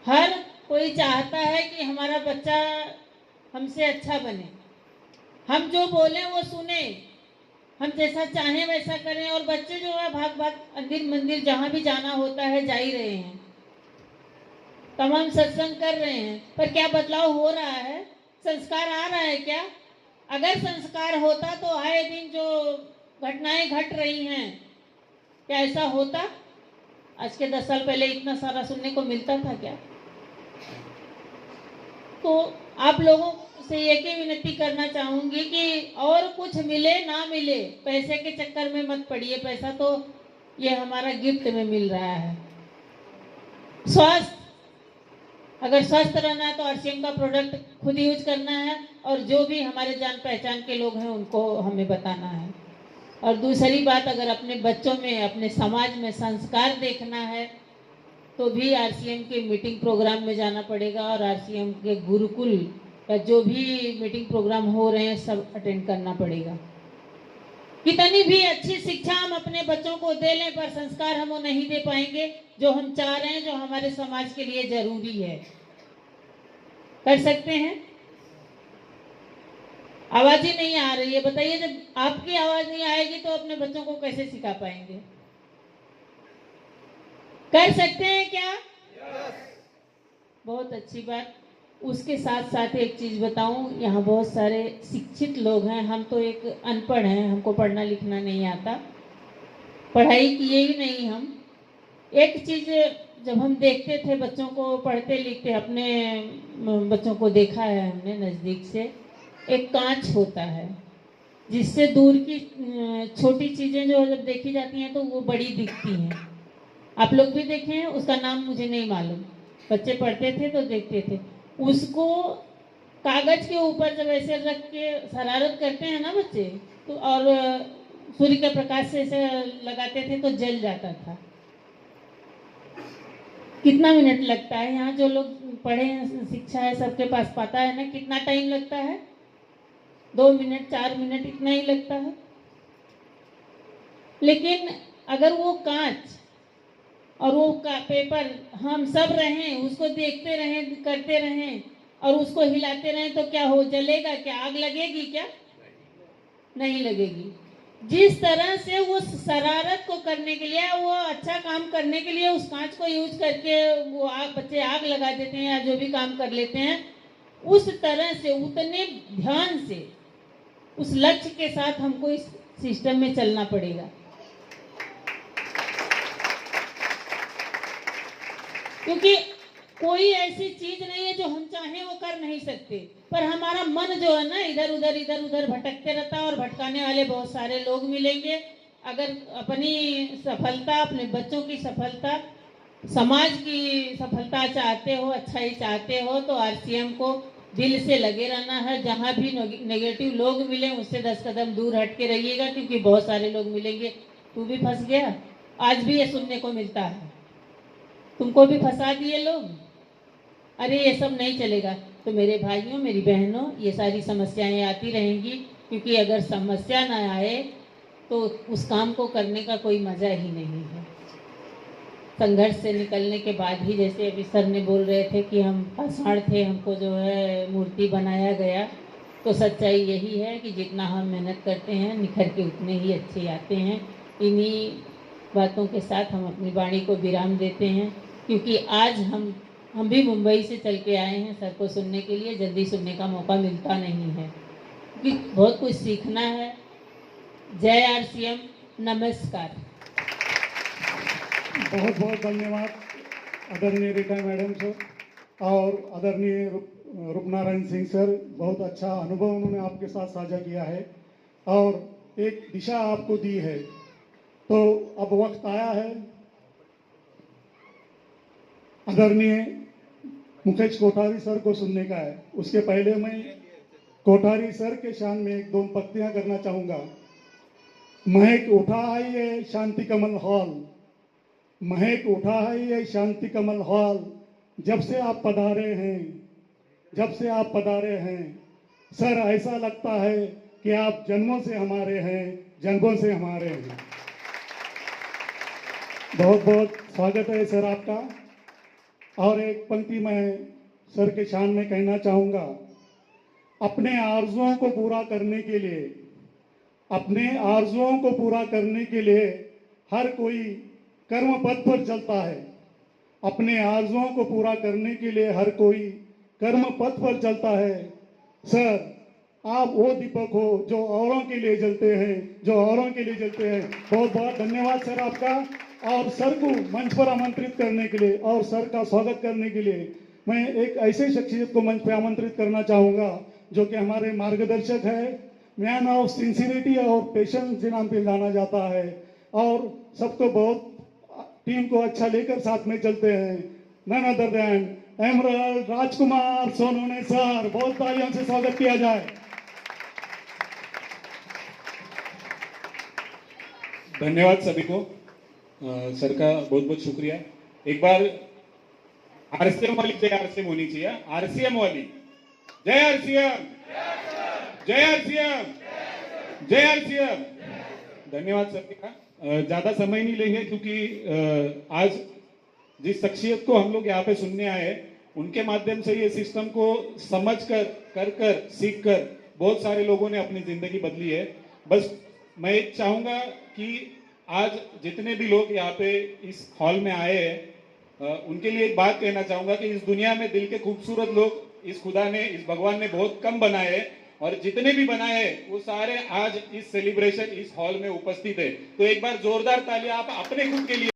हर कोई चाहता है कि हमारा बच्चा हमसे अच्छा बने, हम जो बोले वो सुने, हम जैसा चाहें वैसा करें। और बच्चे जो है भाग भाग मंदिर जहाँ भी जाना होता है जा ही रहे हैं, तमाम सत्संग कर रहे हैं, पर क्या बदलाव हो रहा है? संस्कार आ रहा है क्या? अगर संस्कार होता तो आए दिन जो घटनाएं घट रही हैं क्या ऐसा होता? आज के 10 साल पहले इतना सारा सुनने को मिलता था क्या? तो आप लोगों से एक ही विनती करना चाहूंगी कि और कुछ मिले ना मिले, पैसे के चक्कर में मत पड़िए। पैसा तो ये हमारा गिफ्ट में मिल रहा है। स्वास्थ्य, अगर स्वस्थ रहना है तो आरसीएम का प्रोडक्ट खुद यूज करना है और जो भी हमारे जान पहचान के लोग हैं उनको हमें बताना है। और दूसरी बात, अगर अपने बच्चों में, अपने समाज में संस्कार देखना है तो भी आरसीएम के मीटिंग प्रोग्राम में जाना पड़ेगा और आरसीएम के गुरुकुल या जो भी मीटिंग प्रोग्राम हो रहे हैं सब अटेंड करना पड़ेगा। कितनी भी अच्छी शिक्षा हम अपने बच्चों को दे लें पर संस्कार हम वो नहीं दे पाएंगे जो हम चाह रहे हैं, जो हमारे समाज के लिए जरूरी है। कर सकते हैं? आवाज ही नहीं आ रही है, बताइए। जब आपकी आवाज नहीं आएगी तो अपने बच्चों को कैसे सिखा पाएंगे? कर सकते हैं क्या? बहुत अच्छी बात। उसके साथ साथ एक चीज बताऊं, यहाँ बहुत सारे शिक्षित लोग हैं, हम तो एक अनपढ़ हैं, हमको पढ़ना लिखना नहीं आता, पढ़ाई किए ही नहीं हम। एक चीज जब हम देखते थे बच्चों को पढ़ते लिखते, अपने बच्चों को देखा है हमने नज़दीक से, एक कांच होता है जिससे दूर की छोटी चीज़ें जो जब देखी जाती हैं तो वो बड़ी दिखती हैं। आप लोग भी देखे हैं, उसका नाम मुझे नहीं मालूम, बच्चे पढ़ते थे तो देखते थे। उसको कागज के ऊपर जब ऐसे रख के शरारत करते हैं ना बच्चे, तो और सूर्य के प्रकाश से ऐसे लगाते थे तो जल जाता था। कितना मिनट लगता है? यहाँ जो लोग पढ़े हैं, शिक्षा है, सबके पास पता है ना कितना टाइम लगता है? 2 मिनट 4 मिनट इतना ही लगता है। लेकिन अगर वो कांच और वो पेपर हम सब रहें, उसको देखते रहें, करते रहें और उसको हिलाते रहें तो क्या हो, जलेगा क्या? आग लगेगी क्या? नहीं लगेगी। जिस तरह से वो शरारत को करने के लिए, वो अच्छा काम करने के लिए उस कांच को यूज करके वो बच्चे आग लगा देते हैं या जो भी काम कर लेते हैं, उस तरह से उतने ध्यान से उस लक्ष्य के साथ हमको इस सिस्टम में चलना पड़ेगा। क्योंकि कोई ऐसी चीज नहीं है जो हम चाहें वो कर नहीं सकते, पर हमारा मन जो है ना इधर उधर भटकते रहता है और भटकाने वाले बहुत सारे लोग मिलेंगे। अगर अपनी सफलता, अपने बच्चों की सफलता, समाज की सफलता चाहते हो, अच्छाई चाहते हो तो आरसीएम को दिल से लगे रहना है। जहाँ भी नेगेटिव लोग मिले उससे 10 कदम दूर हट के रहिएगा, क्योंकि बहुत सारे लोग मिलेंगे। तू भी फंस गया, आज भी ये सुनने को मिलता है, तुमको भी फंसा दिए लोग, अरे ये सब नहीं चलेगा। तो मेरे भाइयों, मेरी बहनों, ये सारी समस्याएं आती रहेंगी, क्योंकि अगर समस्या ना आए तो उस काम को करने का कोई मजा ही नहीं है। संघर्ष से निकलने के बाद ही, जैसे अभी सर ने बोल रहे थे कि हम पाषाण थे, हमको जो है मूर्ति बनाया गया, तो सच्चाई यही है कि जितना हम मेहनत करते हैं निखर के उतने ही अच्छे आते हैं। इन्हीं बातों के साथ हम अपनी वाणी को विराम देते हैं, क्योंकि आज हम हम भी मुंबई से चल के आए हैं सर को सुनने के लिए। जल्दी सुनने का मौका मिलता नहीं है क्योंकि बहुत कुछ सीखना है। जय आरसीएम, नमस्कार। बहुत बहुत धन्यवाद आदरणीय रीटा मैडम सर और आदरणीय रूपनारायण सिंह सर। बहुत अच्छा अनुभव उन्होंने आपके साथ साझा किया है और एक दिशा आपको दी है। तो अब वक्त आया है आदरणीय मुकेश कोठारी सर को सुनने का है। उसके पहले मैं कोठारी सर के शान में एक दो पंक्तियां करना चाहूंगा। महक उठा है ये शांति कमल हॉल, महक उठा है ये शांति कमल हॉल, जब से आप पधारे हैं, जब से आप पधारे हैं सर, ऐसा लगता है कि आप जन्मों से हमारे हैं, जन्मों से हमारे हैं। बहुत बहुत स्वागत है सर आपका। और एक पंक्ति मैं सर के शान में कहना चाहूंगा। अपने आरजुओं को पूरा करने के लिए, अपने आरजुओं को पूरा करने के लिए हर कोई कर्म पथ पर चलता है। अपने आरजुओं को पूरा करने के लिए हर कोई कर्म पथ पर चलता है। सर, आप वो दीपक हो जो औरों के लिए जलते हैं, जो औरों के लिए जलते हैं। बहुत बहुत धन्यवाद सर आपका। और सर को मंच पर आमंत्रित करने के लिए और सर का स्वागत करने के लिए मैं एक ऐसे शख्सियत को मंच पर आमंत्रित करना चाहूँगा जो कि हमारे मार्गदर्शक है, मैन ऑफ सिंसियरिटी और पेशेंस के नाम पे जाना जाता है और सबको बहुत टीम को अच्छा लेकर साथ में चलते हैं। नन अदर देन एमरल्ड राजकुमार सोनवणे सर, बहुत तालियों से स्वागत किया जाए। धन्यवाद सभी को। सर का बहुत बहुत शुक्रिया। एक बार आरसीएम वाली जय आरसीएम होनी चाहिए। आरसीएम वाली जय आरसीएम, जय आरसीएम, जय आरसीएम। धन्यवाद सर का। ज्यादा समय नहीं लेंगे क्योंकि आज जिस शख्सियत को हम लोग यहाँ पे सुनने आए उनके माध्यम से ये सिस्टम को समझ कर सीख कर बहुत सारे लोगों ने अपनी जिंदगी बदली है। बस मैं एक चाहूंगा कि आज जितने भी लोग यहाँ पे इस हॉल में आए हैं उनके लिए एक बात कहना चाहूंगा कि इस दुनिया में दिल के खूबसूरत लोग इस खुदा ने, इस भगवान ने बहुत कम बनाए हैं और जितने भी बनाए हैं वो सारे आज इस सेलिब्रेशन, इस हॉल में उपस्थित है। तो एक बार जोरदार तालियां आप अपने खुद के लिए